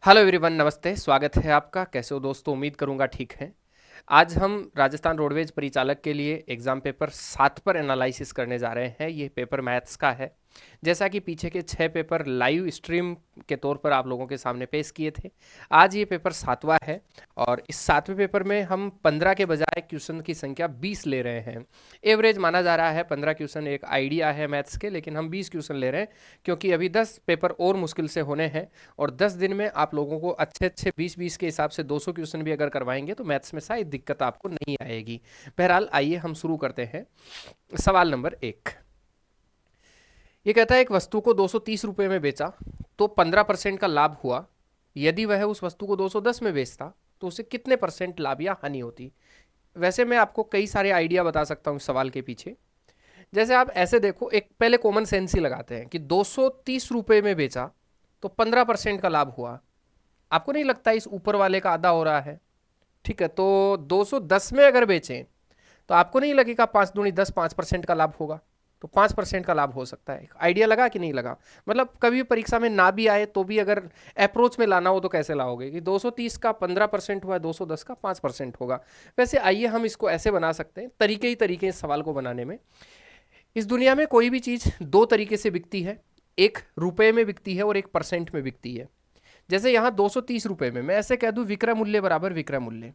Hello everyone, नमस्ते। स्वागत है आपका। कैसे हो दोस्तों? उम्मीद करूंगा ठीक है। आज हम राजस्थान रोडवेज परिचालक के लिए एग्जाम पेपर 7 पर एनालिसिस करने जा रहे हैं। ये पेपर मैथ्स का है। जैसा कि पीछे के 6 पेपर लाइव स्ट्रीम के तौर पर आप लोगों के सामने पेश किए थे, आज ये पेपर 7वां है। और इस 7वें पेपर में हम 15 के बजाय क्वेश्चन की संख्या 20 ले रहे हैं। एवरेज माना जा रहा है 15 क्वेश्चन, एक आइडिया है मैथ्स के, लेकिन हम 20 क्वेश्चन ले रहे हैं क्योंकि अभी 10 पेपर और मुश्किल से होने हैं। और 10 दिन में आप लोगों को अच्छे अच्छे 20-20 के हिसाब से 200 क्वेश्चन भी अगर करवाएंगे तो मैथ्स में शायद दिक्कत आपको नहीं आएगी। बहरहाल आइए हम शुरू करते हैं। सवाल नंबर 1 ये कहता है एक वस्तु को 230 रुपए में बेचा तो 15% का लाभ हुआ। यदि वह उस वस्तु को 210 में बेचता तो उसे कितने परसेंट लाभ या हानि होती। वैसे मैं आपको कई सारे आइडिया बता सकता हूँ इस सवाल के पीछे। जैसे आप ऐसे देखो, एक पहले कॉमन सेंस ही लगाते हैं कि 230 रुपए में बेचा तो 15% का लाभ हुआ। आपको नहीं लगता इस ऊपर वाले का आधा हो रहा है? ठीक है, तो 210 में अगर बेचें तो आपको नहीं लगेगा 5 दूनी 10, 5% का लाभ होगा। तो 5% का लाभ हो सकता है। आइडिया लगा कि नहीं लगा? मतलब कभी परीक्षा में ना भी आए तो भी अगर अप्रोच में लाना हो तो कैसे लाओगे कि 230 का 15% हुआ, 210 का 5% होगा। वैसे आइए हम इसको ऐसे बना सकते हैं। तरीके ही तरीके इस सवाल को बनाने में। इस दुनिया में कोई भी चीज़ दो तरीके से बिकती है, एक रुपए में बिकती है और एक परसेंट में बिकती है। जैसे यहाँ 230 रुपए में मैं ऐसे कह दूं विक्रय मूल्य बराबर विक्रय मूल्य।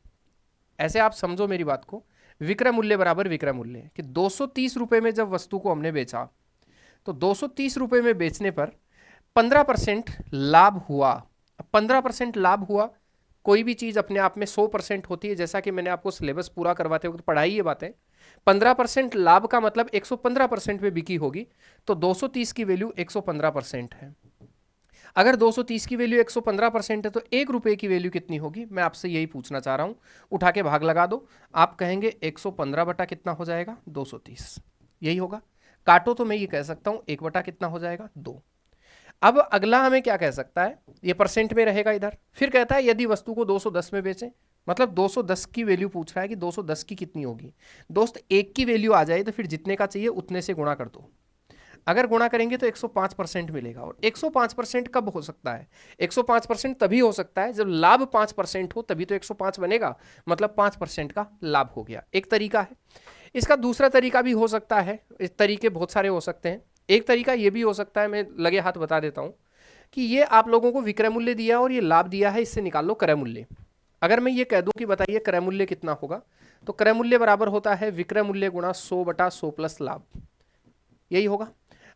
ऐसे आप समझो मेरी बात को, विक्रय मूल्य बराबर विक्रय मूल्य कि 230 रुपए में जब वस्तु को हमने बेचा तो 230 रुपए में बेचने पर 15% लाभ हुआ। 15% लाभ हुआ। कोई भी चीज अपने आप में 100% होती है, जैसा कि मैंने आपको सिलेबस पूरा करवाते वक्त पढ़ाई ये बातें। 15% लाभ का मतलब 115% में बिकी होगी, तो 230 की वैल्यू 115% है। अगर 230 की वैल्यू 115% है तो 1 रुपए की वैल्यू कितनी होगी? मैं आपसे यही पूछना चाह रहा हूं। उठा के भाग लगा दो। आप कहेंगे 115 बटा कितना हो जाएगा? 230। यही होगा। काटो तो मैं ये कह सकता हूं 1 बटा कितना हो जाएगा? 2। अब अगला हमें क्या कह सकता है? ये परसेंट में रहेगा इधर। फिर कहता है यदि वस्तु को 210 में बेचें, मतलब 210 की वैल्यू पूछ रहा है कि 210 की कितनी होगी। दोस्त, एक की वैल्यू आ जाए तो फिर जितने का चाहिए उतने से गुणा कर दो। अगर गुणा करेंगे तो 105% मिलेगा। और 105% कब हो सकता है? 105% तभी हो सकता है जब लाभ 5% हो, तभी तो 105 बनेगा। मतलब 5% का लाभ हो गया। एक तरीका है। इसका दूसरा तरीका भी हो सकता है। इस तरीके बहुत सारे हो सकते हैं। एक तरीका ये भी हो सकता है, मैं लगे हाथ बता देता हूं कि ये आप लोगों को विक्रय मूल्य दिया और ये लाभ दिया है, इससे निकाल लो क्रय मूल्य। अगर मैं ये कह दूं कि बताइए क्रय मूल्य कितना होगा, तो क्रय मूल्य बराबर होता है विक्रय मूल्य गुणा 100 बटा 100 प्लस लाभ। यही होगा।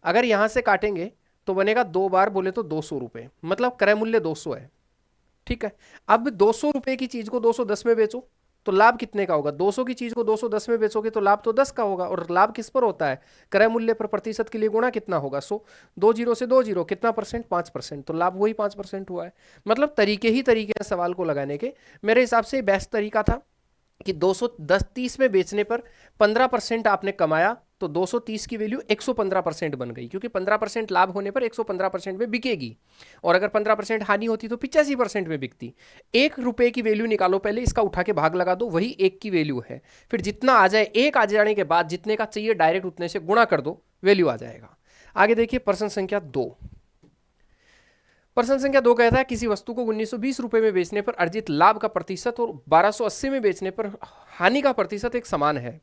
अगर यहां से काटेंगे तो बनेगा 2 बार बोले तो 200 रुपए, मतलब क्रय मूल्य 200 है। ठीक है। अब 200 रुपए की चीज को 210 में बेचो तो लाभ कितने का होगा? 200 की चीज को 210 में बेचोगे तो लाभ तो 10 का होगा। और लाभ किस पर होता है? क्रय मूल्य पर। प्रतिशत के लिए गुणा कितना होगा? 100। 2 जीरो से 2 जीरो, कितना परसेंट? 5%। तो लाभ वही 5% हुआ है। मतलब तरीके ही तरीके हैं सवाल को लगाने के। मेरे हिसाब से बेस्ट तरीका था कि 230 में बेचने पर 15% आपने कमाया तो 230 की वैल्यू 115% बन गई, क्योंकि 15% लाभ होने पर 115% में बिकेगी। और अगर 15% हानि होती तो 85% में बिकती। 1 रुपए की वैल्यू निकालो पहले, इसका उठा के भाग लगा दो, वही 1 की वैल्यू है। फिर जितना आ जाए, 1 आ जाने के बाद जितने का चाहिए डायरेक्ट उतने से गुणा कर दो, वैल्यू आ जाएगा। आगे देखिए प्रश्न संख्या 2। प्रश्न संख्या 2 कहता है किसी वस्तु को 1920 रुपए में बेचने पर अर्जित लाभ का प्रतिशत और 1280 में बेचने पर हानि का प्रतिशत एक समान है।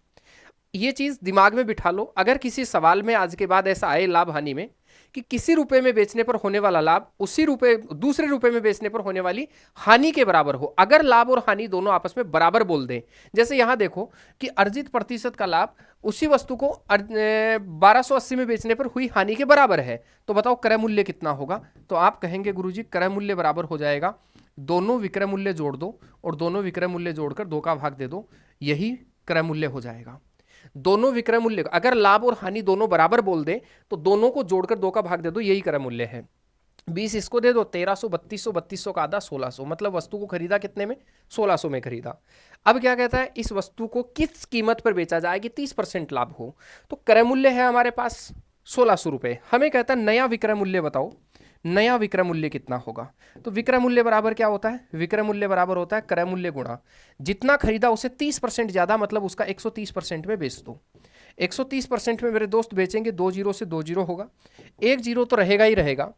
ये चीज दिमाग में बिठा लो। अगर किसी सवाल में आज के बाद ऐसा आए लाभ हानि में कि किसी रुपए में बेचने पर होने वाला लाभ उसी रुपए दूसरे रुपए में बेचने पर होने वाली हानि के बराबर हो, अगर लाभ और हानि दोनों आपस में बराबर बोल दें। जैसे यहां देखो कि अर्जित प्रतिशत का लाभ उसी वस्तु को 1280 में बेचने पर हुई हानि के बराबर है, तो बताओ क्रय मूल्य कितना होगा? तो आप कहेंगे गुरुजी क्रय मूल्य बराबर हो जाएगा, दोनों विक्रय मूल्य जोड़ दो और दोनों विक्रय मूल्य जोड़कर 2 का भाग दे दो, यही क्रय मूल्य हो जाएगा। दोनों विक्रय मूल्य, अगर लाभ और हानि दोनों बराबर बोल दे तो दोनों को जोड़कर 2 का भाग दे दो, यही क्रय मूल्य है। 20 इसको दे दो, 1300, 3200, 3200 का आधा 1600, मतलब वस्तु को खरीदा कितने में? 1600 में खरीदा। अब क्या कहता है इस वस्तु को किस कीमत पर बेचा जाए कि 30% लाभ हो? तो क्रय मूल्य है हमारे पास 1600 रुपए। हमें कहता है नया विक्रय मूल्य बताओ, नया विक्रय मूल्य कितना होगा? तो विक्रय मूल्य बराबर क्या होता है? विक्रय मूल्य बराबर होता है क्रय मूल्य गुणा जितना खरीदा उसे 30% ज्यादा, मतलब उसका 130% में बेच दो। 130% में मेरे दोस्त बेचेंगे, 2 जीरो से 2 जीरो होगा, 1 जीरो तो रहेगा ही रहेगा।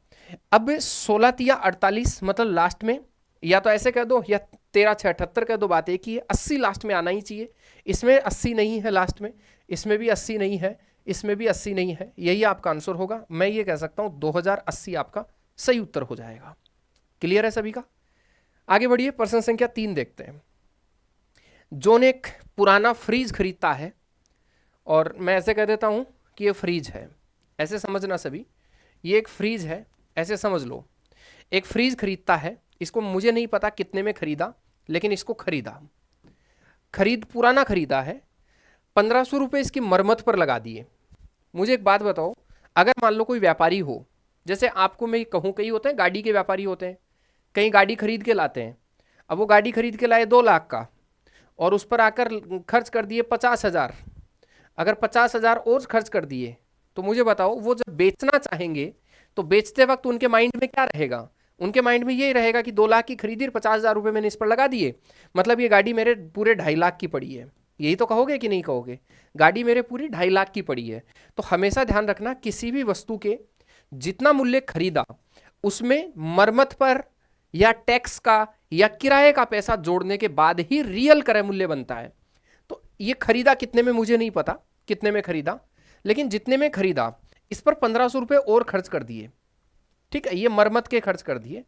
अब 16 तिया 48 मतलब लास्ट में, या तो ऐसे कह दो या 13 6 78 कह दो, बात एक ही है, 80 लास्ट में आना ही चाहिए। इसमें 80 नहीं है लास्ट में, इसमें भी 80 नहीं है, इसमें भी 80 नहीं है, यही आपका आंसर होगा। मैं ये कह सकता हूं 2080 आपका सही उत्तर हो जाएगा। क्लियर है सभी का? आगे बढ़िए, प्रश्न संख्या 3 देखते हैं। जोन एक पुराना फ्रीज खरीदता है, और मैं ऐसे कह देता हूं कि ये फ्रीज है, ऐसे समझना सभी, ये एक फ्रीज है, ऐसे समझ लो। एक फ्रीज खरीदता है, इसको मुझे नहीं पता कितने में खरीदा, लेकिन इसको खरीदा, पुराना खरीदा है, 1500 रुपये इसकी मरम्मत पर लगा दिए। मुझे एक बात बताओ, अगर मान लो कोई व्यापारी हो, जैसे आपको मैं कहूँ, कई होते हैं गाड़ी के व्यापारी होते हैं, कहीं गाड़ी खरीद के लाते हैं, अब वो गाड़ी खरीद के लाए 2 लाख का, और उस पर आकर खर्च कर दिए 50,000, अगर 50,000 और खर्च कर दिए, तो मुझे बताओ वो जब बेचना चाहेंगे तो बेचते वक्त उनके माइंड में क्या रहेगा? उनके माइंड में यही रहेगा कि 2 लाख की खरीदी, 50,000 रुपये मैंने इस पर लगा दिए, मतलब ये गाड़ी मेरे पूरे 2.5 लाख की पड़ी है। यही तो कहोगे कि नहीं कहोगे? गाड़ी मेरे पूरी 2.5 लाख की पड़ी है। तो हमेशा ध्यान रखना, किसी भी वस्तु के जितना मूल्य खरीदा, उसमें मरम्मत पर या टैक्स का या किराए का पैसा जोड़ने के बाद ही रियल क्रय मूल्य बनता है। तो ये खरीदा कितने में मुझे नहीं पता कितने में खरीदा, लेकिन जितने में खरीदा इस पर 1500 रुपये और खर्च कर दिए, ठीक है, ये मरम्मत के खर्च कर दिए।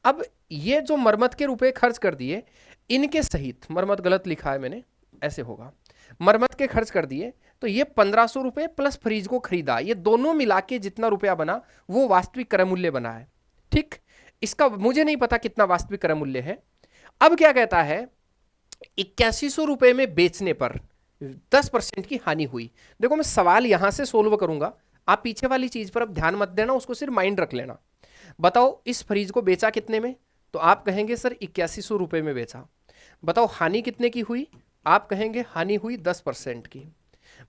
अब ये जो मरम्मत के रुपए खर्च कर दिए, इनके सहित, मरम्मत गलत लिखा है मैंने, ऐसे होगा, मरम्मत के खर्च कर दिए, तो ये 1500 रुपये प्लस फ्रीज को खरीदा, ये दोनों मिला के जितना रुपया बना वो वास्तविक क्रय मूल्य बना है। ठीक, इसका मुझे नहीं पता कितना वास्तविक क्रय मूल्य है। अब क्या कहता है, 8100 रुपये में बेचने पर 10% की हानि हुई। देखो मैं सवाल यहां से सोल्व करूंगा, आप पीछे वाली चीज पर अब ध्यान मत देना, उसको सिर्फ माइंड रख लेना। बताओ इस फ्रीज को बेचा कितने में? तो आप कहेंगे सर 8100 रुपये में बेचा। बताओ हानि कितने की हुई? आप कहेंगे हानि हुई 10% की।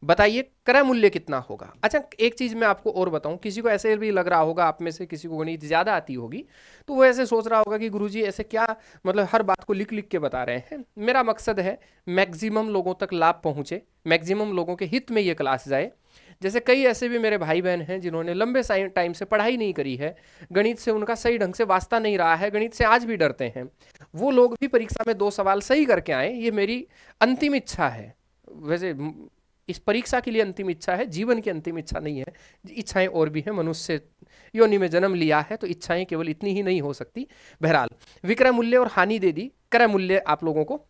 बताइए क्रय मूल्य कितना होगा? अच्छा एक चीज मैं आपको और बताऊं, किसी को ऐसे भी लग रहा होगा, आप में से किसी को गणित ज्यादा आती होगी, तो वो ऐसे सोच रहा होगा कि गुरुजी ऐसे क्या, मतलब हर बात को लिख लिख के बता रहे हैं। मेरा मकसद है मैक्सिमम लोगों तक लाभ पहुंचे, मैक्सिमम लोगों के हित में ये क्लास जाए। जैसे कई ऐसे भी मेरे भाई बहन हैं जिन्होंने लंबे टाइम से पढ़ाई नहीं करी है, गणित से उनका सही ढंग से वास्ता नहीं रहा है, गणित से आज भी डरते हैं, वो लोग भी परीक्षा में 2 सवाल सही करके आए, ये मेरी अंतिम इच्छा है। वैसे इस परीक्षा के लिए अंतिम इच्छा है, जीवन की अंतिम इच्छा नहीं है, इच्छाएं और भी हैं, मनुष्य योनि में जन्म लिया है तो इच्छाएं केवल इतनी ही नहीं हो सकती। बहरहाल विक्रय मूल्य और हानि दे दी, क्रय मूल्य आप लोगों को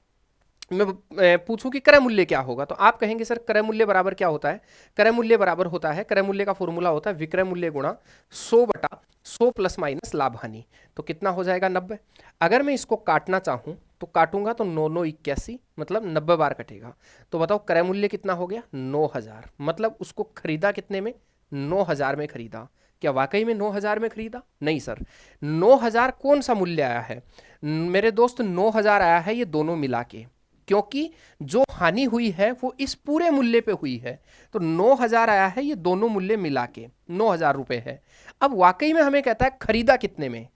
मैं पूछूं कि क्रय मूल्य क्या होगा, तो आप कहेंगे सर क्रय मूल्य बराबर क्या होता है? क्रय मूल्य बराबर होता है, क्रय मूल्य का फॉर्मूला होता है विक्रय मूल्य गुणा 100/100 प्लस माइनस लाभ हानि। तो कितना हो जाएगा? 90। अगर मैं इसको काटना चाहूं तो काटूंगा तो 9 9 81, मतलब 90 बार कटेगा। तो बताओ क्रय मूल्य कितना हो गया? 9000। मतलब उसको खरीदा कितने में? 9000 में खरीदा। क्या वाकई में 9000 में खरीदा? नहीं सर, 9000 कौन सा मूल्य आया है मेरे दोस्त? 9000 आया है ये दोनों मिला के, क्योंकि जो हानि हुई है वो इस पूरे मूल्य पे हुई है। तो 9000 आया है ये दोनों मूल्य मिला के, 9000 रुपए है। अब वाकई में हमें कहता है खरीदा कितने में,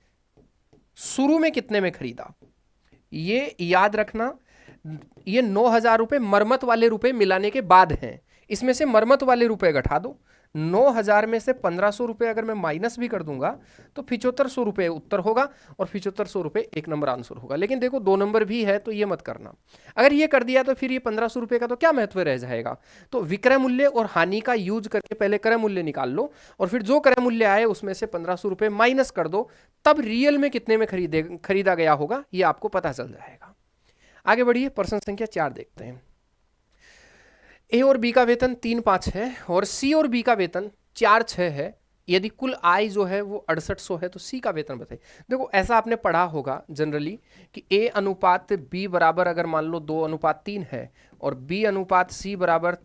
शुरू में कितने में खरीदा, ये याद रखना। ये 9000 रुपए मरम्मत वाले रुपए मिलाने के बाद हैं, इसमें से मरम्मत वाले रुपए घटा दो। 9000 में से 1500 रुपए अगर मैं माइनस भी कर दूंगा तो 7500 रुपए उत्तर होगा, और 7500 रुपए 1 नंबर आंसर होगा। लेकिन देखो 2 नंबर भी है तो ये मत करना, अगर ये कर दिया तो फिर ये 1500 रुपए का तो क्या महत्व रह जाएगा। तो विक्रय मूल्य और हानि का यूज करके पहले क्रय मूल्य निकाल लो, और फिर जो क्रय मूल्य आए उसमें से 1500 रुपए माइनस कर दो, तब रियल में कितने में खरीदा गया होगा ये आपको पता चल जाएगा। आगे बढ़िए, प्रश्न संख्या 4 देखते हैं। ए और बी का वेतन 3-5 है और सी और बी का वेतन 4-6 है। यदि कुल आय जो है वो 6800 है तो सी का वेतन बताइए। देखो ऐसा आपने पढ़ा होगा जनरली कि ए अनुपात बी बराबर अगर मान लो 2:3 है, और बी अनुपात सी बराबर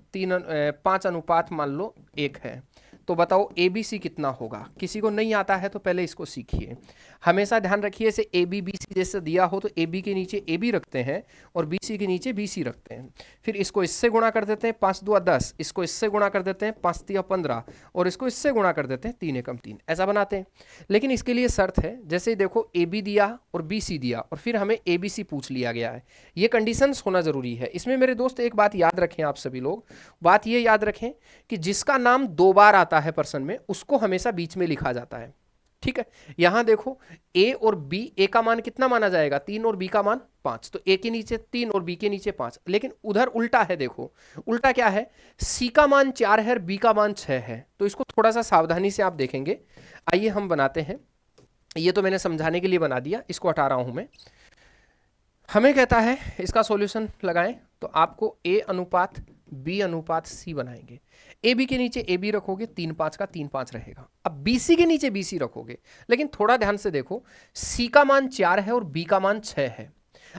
5 मान लो 1 है, तो बताओ ए बी सी कितना होगा? किसी को नहीं आता है तो पहले इसको सीखिए। हमेशा ध्यान रखिए, ऐसे ए बी बी सी जैसे दिया हो तो ए बी के नीचे ए बी रखते हैं और बी सी के नीचे बी सी रखते हैं। फिर इसको इससे गुणा कर देते हैं, 5 दूआ 10, इसको इससे गुणा कर देते हैं, 5 तिया 15, और इसको इससे गुणा कर देते हैं, 3 एकम 3, ऐसा बनाते हैं। लेकिन इसके लिए शर्त है, जैसे देखो ए बी दिया और बी सी दिया और फिर हमें ए बी सी पूछ लिया गया है, ये कंडीशंस होना जरूरी है। इसमें मेरे दोस्त एक बात याद रखें, आप सभी लोग बात ये याद रखें कि जिसका नाम 2 बार आता है पर्सन में उसको हमेशा बीच में लिखा जाता है। ठीक है, यहां देखो ए और बी, ए का मान कितना माना जाएगा 3 और बी का मान 5, तो ए के नीचे 3 और बी के नीचे 5। लेकिन उधर उल्टा है, देखो उल्टा क्या है, सी का मान 4 है और बी का मान 6 है। तो इसको थोड़ा सा सावधानी से आप देखेंगे। आइए हम बनाते हैं, ये तो मैंने समझाने के लिए बना दिया, इसको हटा रहा हूं मैं। हमें कहता है इसका सॉल्यूशन लगाएं, तो आपको ए अनुपात बी अनुपात सी बनाएंगे। ए बी के नीचे ए बी रखोगे, 3 5 का 3 5 रहेगा। अब बी सी के नीचे बी सी रखोगे, लेकिन थोड़ा ध्यान से देखो, सी का मान 4 है और बी का मान 6 है।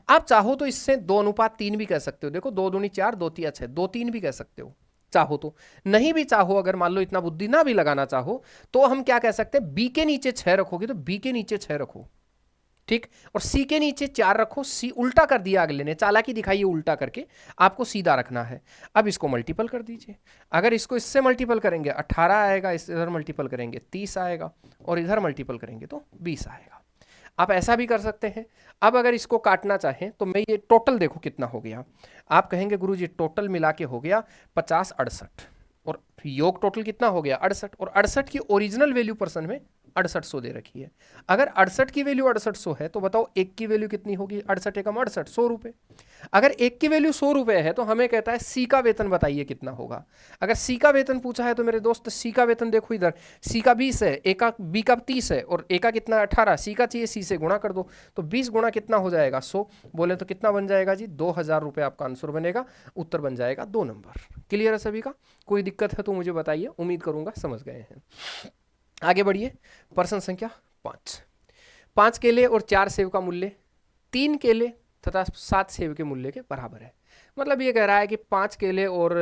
आप चाहो तो इससे 2 अनुपात 3 भी कह सकते हो, देखो 2 दूनी 4, 2 तिया 6, 2 3 भी कह सकते हो चाहो तो। नहीं भी चाहो, अगर मान लो इतना बुद्धि ना भी लगाना चाहो, तो हम क्या कह सकते हैं, बी के नीचे 6 रखोगे तो बी के नीचे 6 रखो, ठीक, और सी के नीचे 4 रखो। सी उल्टा कर दिया अगले ने, चालाकी दिखाई उल्टा करके, आपको सीधा रखना है। अब इसको मल्टीपल कर दीजिए, अगर इसको इससे मल्टीपल करेंगे 18 आएगा, इस इधर मल्टीपल करेंगे 30 आएगा, और इधर मल्टीपल करेंगे तो 20 आएगा। आप ऐसा भी कर सकते हैं। अब अगर इसको काटना चाहें तो मैं ये टोटल देखो कितना हो गया, आप कहेंगे गुरुजी टोटल मिला के हो गया 50 68, और योग टोटल कितना हो गया 68, और 68 की ओरिजिनल वैल्यू परसेंट में 6800 दे रखी है। अगर 68 की वैल्यू 6800 है तो बताओ एक की वैल्यू कितनी होगी, 68 एकम 68, 100 रुपए। अगर एक की वैल्यू 100 रुपए है तो हमें कहता है सी का वेतन बताइए कितना होगा। अगर सी का वेतन पूछा है तो मेरे दोस्त सी का वेतन देखो इधर, सी का 20 है, ए का बी का 30 है, और ए का कितना 18, सी का चाहिए, सी से गुणा कर दो, तो 20 गुणा कितना हो जाएगा 100, बोले तो कितना बन जाएगा जी 2000 रुपये आपका आंसर बनेगा। उत्तर बन जाएगा 2 नंबर। क्लियर है सभी का? कोई दिक्कत है तो मुझे बताइए, उम्मीद करूंगा समझ गए हैं। आगे बढ़िए, प्रश्न संख्या 5। 5 केले और 4 सेब का मूल्य 3 केले तथा 7 सेब के मूल्य के बराबर है। मतलब ये कह रहा है कि 5 केले और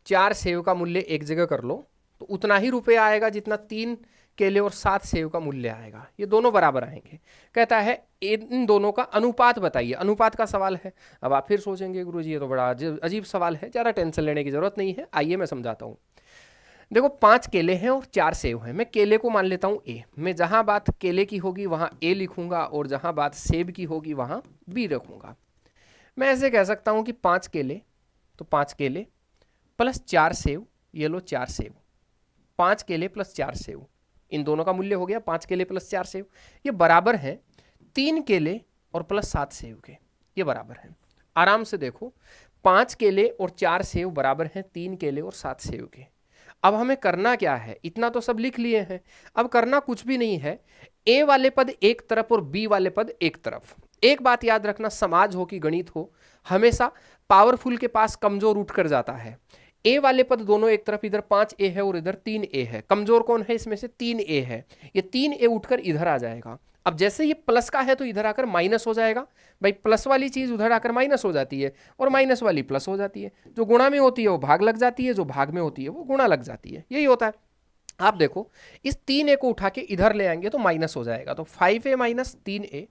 4 सेब का मूल्य एक जगह कर लो तो उतना ही रुपये आएगा जितना 3 केले और 7 सेब का मूल्य आएगा, ये दोनों बराबर आएंगे। कहता है इन दोनों का अनुपात बताइए, अनुपात का सवाल है। अब आप फिर सोचेंगे गुरुजी ये तो बड़ा अजीब सवाल है, ज़्यादा टेंशन लेने की जरूरत नहीं है, आइए मैं समझाता हूँ। देखो 5 केले हैं और 4 सेब हैं, मैं केले को मान लेता हूँ ए, मैं जहां बात केले की होगी वहां ए लिखूंगा और जहां बात सेब की होगी वहां बी रखूंगा। मैं ऐसे कह सकता हूं कि 5 केले, तो 5 केले प्लस 4 सेब, ये लो 4 सेब, 5 केले प्लस 4 सेब, इन दोनों का मूल्य हो गया 5 केले प्लस 4 सेब, ये बराबर है 3 केले और प्लस 7 सेब के, ये बराबर है। आराम से देखो 5 केले और 4 सेब बराबर हैं 3 केले और 7 सेब के। अब हमें करना क्या है, इतना तो सब लिख लिए हैं, अब करना कुछ भी नहीं है। ए वाले पद एक तरफ और बी वाले पद एक तरफ। एक बात याद रखना, समाज हो कि गणित हो, हमेशा पावरफुल के पास कमजोर उठ कर जाता है। ए वाले पद दोनों एक तरफ, इधर 5a है और इधर 3a है, कमजोर कौन है इसमें से 3a है, ये 3a उठकर इधर आ जाएगा। अब जैसे ये प्लस का है तो इधर आकर माइनस हो जाएगा, भाई प्लस वाली चीज उधर आकर माइनस हो जाती है और माइनस वाली प्लस हो जाती है, जो गुणा में होती है वो भाग लग जाती है, जो भाग में होती है वो गुणा लग जाती है, यही होता है। आप देखो इस 3a को उठा के इधर ले आएंगे तो माइनस हो जाएगा, तो 5a माइनस 3a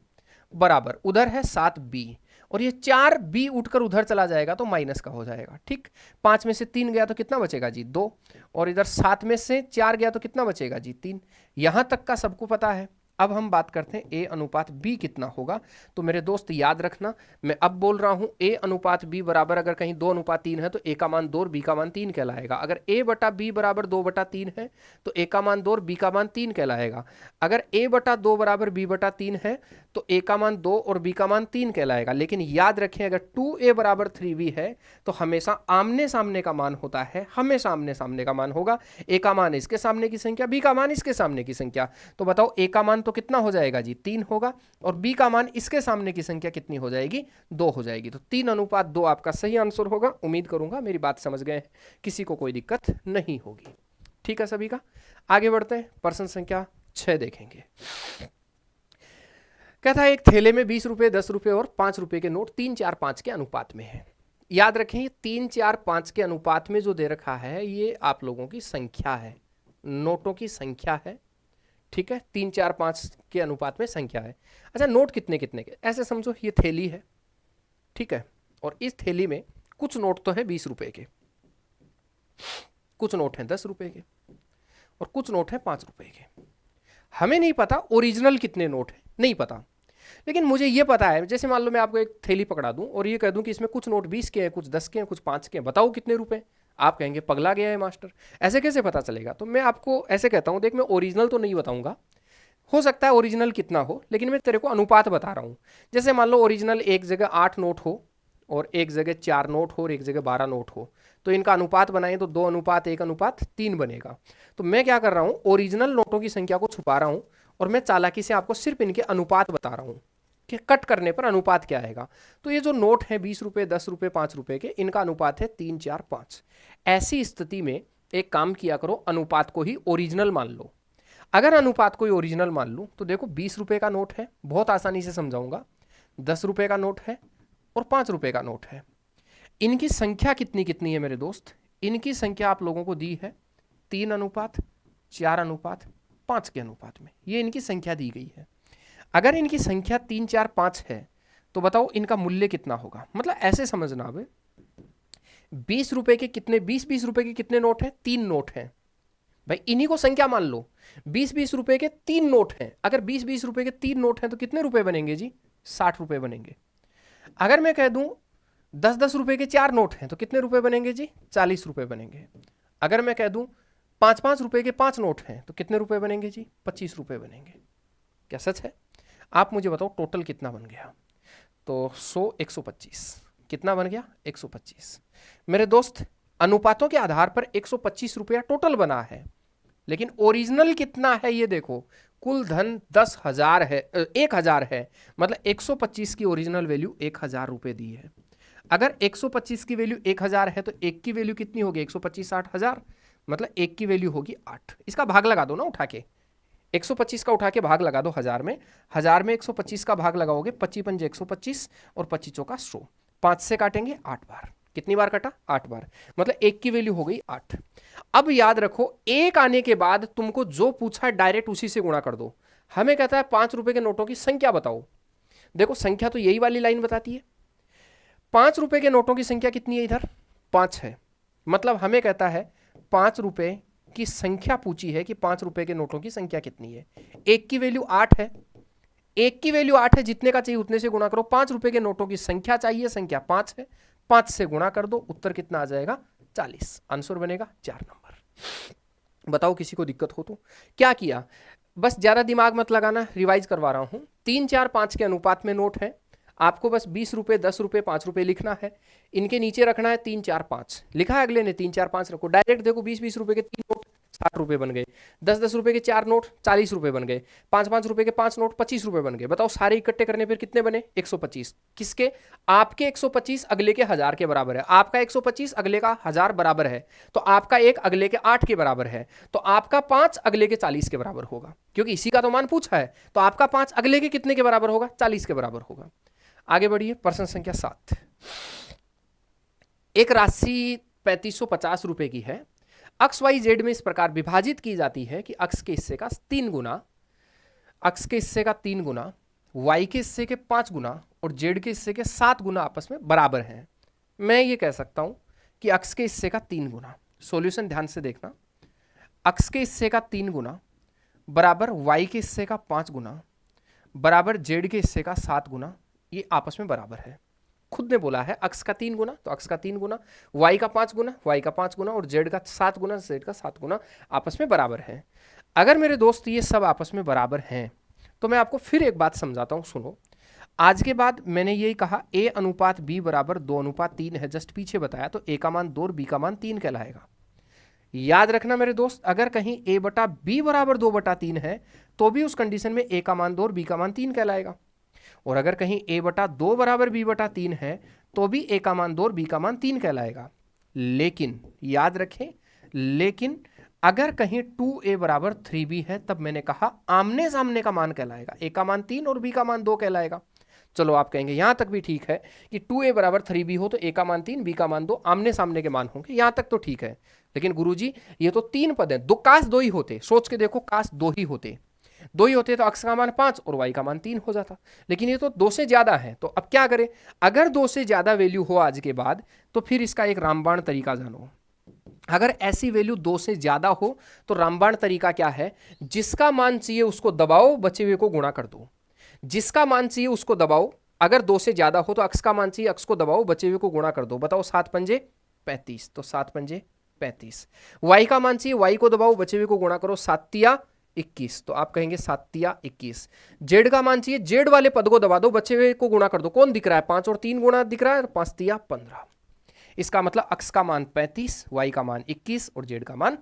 बराबर उधर है 7b, और ये 4b उठकर उधर चला जाएगा तो माइनस का हो जाएगा, ठीक। 5 में से 3 गया तो कितना बचेगा जी 2, और इधर 7 में से 4 गया तो कितना बचेगा जी 3। यहां तक का सबको पता है। अब हम बात करते हैं ए अनुपात बी कितना होगा। तो मेरे दोस्त याद रखना, मैं अब बोल रहा हूं ए अनुपात बी बराबर, अगर कहीं 2 अनुपात 3 है तो ए का मान 2 और बी का मान 3 कहलाएगा। अगर ए बटा बी बराबर 2 बटा 3 है तो ए का मान 2 और बी का मान 3 कहलाएगा। अगर ए बटा 2 बराबर बी बटा 3 है तो ए का मान 2 और बी का मान 3 कहलाएगा। लेकिन याद रखें अगर 2a बराबर 3b है तो हमेशा आमने सामने का मान होता है, हमेशा आमने सामने का मान होगा। ए का मान इसके सामने की संख्या, बी का मान इसके सामने की संख्या, तो बताओ ए का मान तो कितना हो जाएगा जी 3 होगा, और बी का मान इसके सामने की संख्या कितनी हो जाएगी 2 हो जाएगी। तो 3 अनुपात 2 आपका सही आंसर होगा। उम्मीद करूंगा मेरी बात समझ गए, किसी को कोई दिक्कत नहीं होगी। ठीक है सभी का, आगे बढ़ते हैं, प्रश्न संख्या 6 देखेंगे। कहता है एक थैले में 20 रुपए, 10 रुपए और 5 रुपए के नोट 3 4 5 के अनुपात में है। याद रखें 3 4 5 के अनुपात में जो दे रखा है ये आप लोगों की संख्या है, नोटों की संख्या है, ठीक है। 3 4 5 के अनुपात में संख्या है। अच्छा नोट कितने कितने के, ऐसे समझो ये थैली है, ठीक है, और इस थैली में कुछ नोट तो है 20 रुपए के, कुछ नोट हैं 10 रुपए के, और कुछ नोट हैं 5 रुपए के। हमें नहीं पता ओरिजिनल कितने नोट हैं, नहीं पता, लेकिन मुझे ये पता है, जैसे मान लो मैं आपको एक थैली पकड़ा दूं और ये कह दूं कि इसमें कुछ नोट 20 के हैं, कुछ 10 के हैं, कुछ 5 के हैं, बताओ कितने रुपए। आप कहेंगे पगला गया है मास्टर, ऐसे कैसे पता चलेगा। तो मैं आपको ऐसे कहता हूं, देख मैं ओरिजिनल तो नहीं बताऊंगा, हो सकता है ओरिजिनल कितना हो, लेकिन मैं तेरे को अनुपात बता रहा हूँ। जैसे मान लो ओरिजिनल एक जगह 8 नोट हो और एक जगह 4 नोट हो और एक जगह 12 नोट हो, तो इनका अनुपात बनाएं तो 2:1:3 बनेगा। तो मैं क्या कर रहा हूँ, ओरिजिनल नोटों की संख्या को छुपा रहा हूँ और मैं चालाकी से आपको सिर्फ इनके अनुपात बता रहा हूँ कि कट करने पर अनुपात क्या आएगा। तो ये जो नोट है 20 रुपये, 10 रुपये, 5 रुपये के, इनका अनुपात है 3, 4, 5। ऐसी स्थिति में एक काम किया करो, अनुपात को ही ओरिजिनल मान लो। अगर अनुपात को ही ओरिजिनल मान लूँ तो देखो 20 रुपये का नोट है, बहुत आसानी से समझाऊंगा, 10 रुपये का नोट है और 5 रुपये का नोट है। इनकी संख्या कितनी कितनी है मेरे दोस्त? इनकी संख्या आप लोगों को दी है 3:4:5 के अनुपात में, ये इनकी संख्या दी गई है। अगर इनकी संख्या 3, 4, 5 है तो बताओ इनका मूल्य कितना होगा। मतलब ऐसे समझना, अब 20 रुपए के कितने, 20-20 रुपए के कितने नोट हैं? 3 नोट हैं भाई, इन्हीं को संख्या मान लो। 20-20 रुपए के 3 नोट हैं। अगर 20-20 रुपए के 3 नोट हैं तो कितने रुपए बनेंगे जी? 60 रुपए बनेंगे। अगर मैं कह दूं 10-10 रुपए के 4 नोट हैं तो कितने रुपए बनेंगे जी? 40 रुपए बनेंगे। अगर मैं कह दूं 5-5 रुपए के 5 नोट हैं तो कितने रुपए बनेंगे जी? 25 रुपए बनेंगे। क्या सच है? आप मुझे बताओ टोटल कितना बन गया? तो 100, 125 कितना बन गया? 125। मेरे दोस्त, अनुपातों के आधार पर 125 रुपया टोटल बना है, लेकिन ओरिजिनल कितना है ये देखो। कुल धन 10,000 है, 1,000 है, मतलब 125 की ओरिजिनल वैल्यू 1,000 रुपए दी है। अगर 125 की वैल्यू 1,000 है तो एक की वैल्यू कितनी होगी? 125 60,000, मतलब एक की वैल्यू होगी 8। इसका भाग लगा दो ना उठा के, 125 का उठा के भाग लगा दो 1000 में। 1000 में 125 का भाग लगाओगे, 25 पंजे 125 और 25 चौका 100। 5 से काटेंगे 8 बार। कितनी बार कटा? 8 बार, मतलब एक की वैल्यू हो गई 8। अब याद रखो, एक आने के बाद तुमको जो पूछा डायरेक्ट उसी से गुणा कर दो। हमें कहता है 5 रुपए के नोटों की संख्या बताओ। देखो संख्या तो यही वाली लाइन बताती है। 5 रुपए के नोटों की संख्या कितनी है? इधर 5 है, मतलब हमें कहता है 5 रुपए की संख्या पूछी है कि 5 रुपए के नोटों की संख्या कितनी है। एक की वैल्यू 8 है, एक की वैल्यू 8 है, जितने का चाहिए उतने से गुणा करो। 5 रुपए के नोटों की संख्या चाहिए, संख्या 5 है, 5 से गुणा कर दो, उत्तर कितना आ जाएगा? 40। आंसर बनेगा 4 नंबर। बताओ किसी को दिक्कत हो तो? क्या किया, बस ज्यादा दिमाग मत लगाना, रिवाइज करवा रहा हूं। 3, 4, 5 के अनुपात में नोट है, आपको बस 20 रुपए, 10 रुपए, 5 रुपए लिखना है। इनके नीचे रखना है 3, 4, 5 लिखा है, अगले ने 3, 4, 5 रखो। डायरेक्ट देखो 20-20 रुपए के 3 नोट 60 रुपए बन गए, 10-10 रुपए के 4 नोट 40 रुपए बन गए, 5-5 रुपए के 5 नोट 25 रुपए बन गए। बताओ सारे इकट्ठे करने पर कितने बने? 125। किसके? आपके 125 अगले के 1000 के बराबर है। आपका 125 अगले का 1000 बराबर है, तो आपका 1 अगले के 8 के बराबर है, तो आपका 5 अगले के 40 के बराबर होगा, क्योंकि इसी का तो मान पूछा है। तो आपका 5 अगले के कितने के बराबर होगा? 40 के बराबर होगा। आगे बढ़िए, प्रश्न संख्या 7। एक राशि 3550 रुपए की है, अक्स वाई जेड में इस प्रकार विभाजित की जाती है कि अक्स के हिस्से का 3 गुना, अक्स के हिस्से का 3 गुना, वाई के हिस्से के 5 गुना और जेड के हिस्से के 7 गुना आपस में बराबर हैं। मैं ये कह सकता हूं कि अक्स के हिस्से का 3 गुना, सॉल्यूशन ध्यान से देखना, अक्स के हिस्से का 3 गुना बराबर वाई के हिस्से का 5 गुना बराबर जेड के हिस्से का 7 गुना, ये आपस में बराबर है। खुद ने बोला है अक्स का 3 गुना, तो अक्स का 3 गुना, वाई का 5 गुना, वाई का 5 गुना और जेड का 7 गुना, जेड का 7 गुना आपस में बराबर है। अगर मेरे दोस्त ये सब आपस में बराबर हैं तो मैं आपको फिर एक बात समझाता हूं, सुनो। आज के बाद मैंने यही कहा a अनुपात b बराबर 2:3 है, जस्ट पीछे बताया, तो a का मान 2 और b का मान 3 कहलाएगा। याद रखना मेरे दोस्त, अगर कहीं a बटा b बराबर 2/3 है तो भी उस कंडीशन में a का मान 2 और b का मान 3 कहलाएगा। और अगर कहीं a बटा 2 बराबर b बटा 3 है तो भी a का मान 2 और b का मान 3 कहलाएगा। लेकिन याद रखें, लेकिन अगर कहीं 2a बराबर 3b है तब मैंने कहा आमने सामने का मान कहलाएगा, a का मान 3 और b का मान 2 कहलाएगा। चलो आप कहेंगे यहां तक भी ठीक है कि 2a बराबर 3b हो तो a का मान 3, b का मान 2, आमने सामने के मान होंगे, यहां तक तो ठीक है। लेकिन गुरुजी ये तो 3 पद है, दो काश 2 ही होते, सोच के देखो, काश 2 ही होते, 2 ही होते तो अक्स का मान 5 और वाई का मान 3 हो जाता। लेकिन ये तो 2 से ज्यादा है, तो अब क्या करें? अगर 2 से ज्यादा वैल्यू हो आज के बाद तो फिर इसका एक रामबाण तरीका जानो। अगर ऐसी वैल्यू 2 से ज्यादा हो तो रामबाण तरीका क्या है? जिसका मान चाहिए उसको दबाओ, बचे हुए को गुणा कर दो। जिसका मान चाहिए उसको दबाओ, अगर 2 से ज्यादा हो तो अक्स का मान चाहिए, अक्स को दबाओ, बचे हुए को गुणा कर दो। बताओ 7 पंजे 35, तो 7 पंजे 35। वाई का मान चाहिए, वाई को दबाओ, बचे हुए को गुणा करो, 7 तिया 21, तो आप कहेंगे 7 तिया 21। जेड का मान चाहिए, जेड वाले पद को दबा दो, बचे हुए को गुणा कर दो। कौन दिख रहा है? 5 और 3 गुणा दिख रहा है, 5 तिया 15। इसका मतलब अक्स का मान 35, वाई का मान 21 और जेड का मान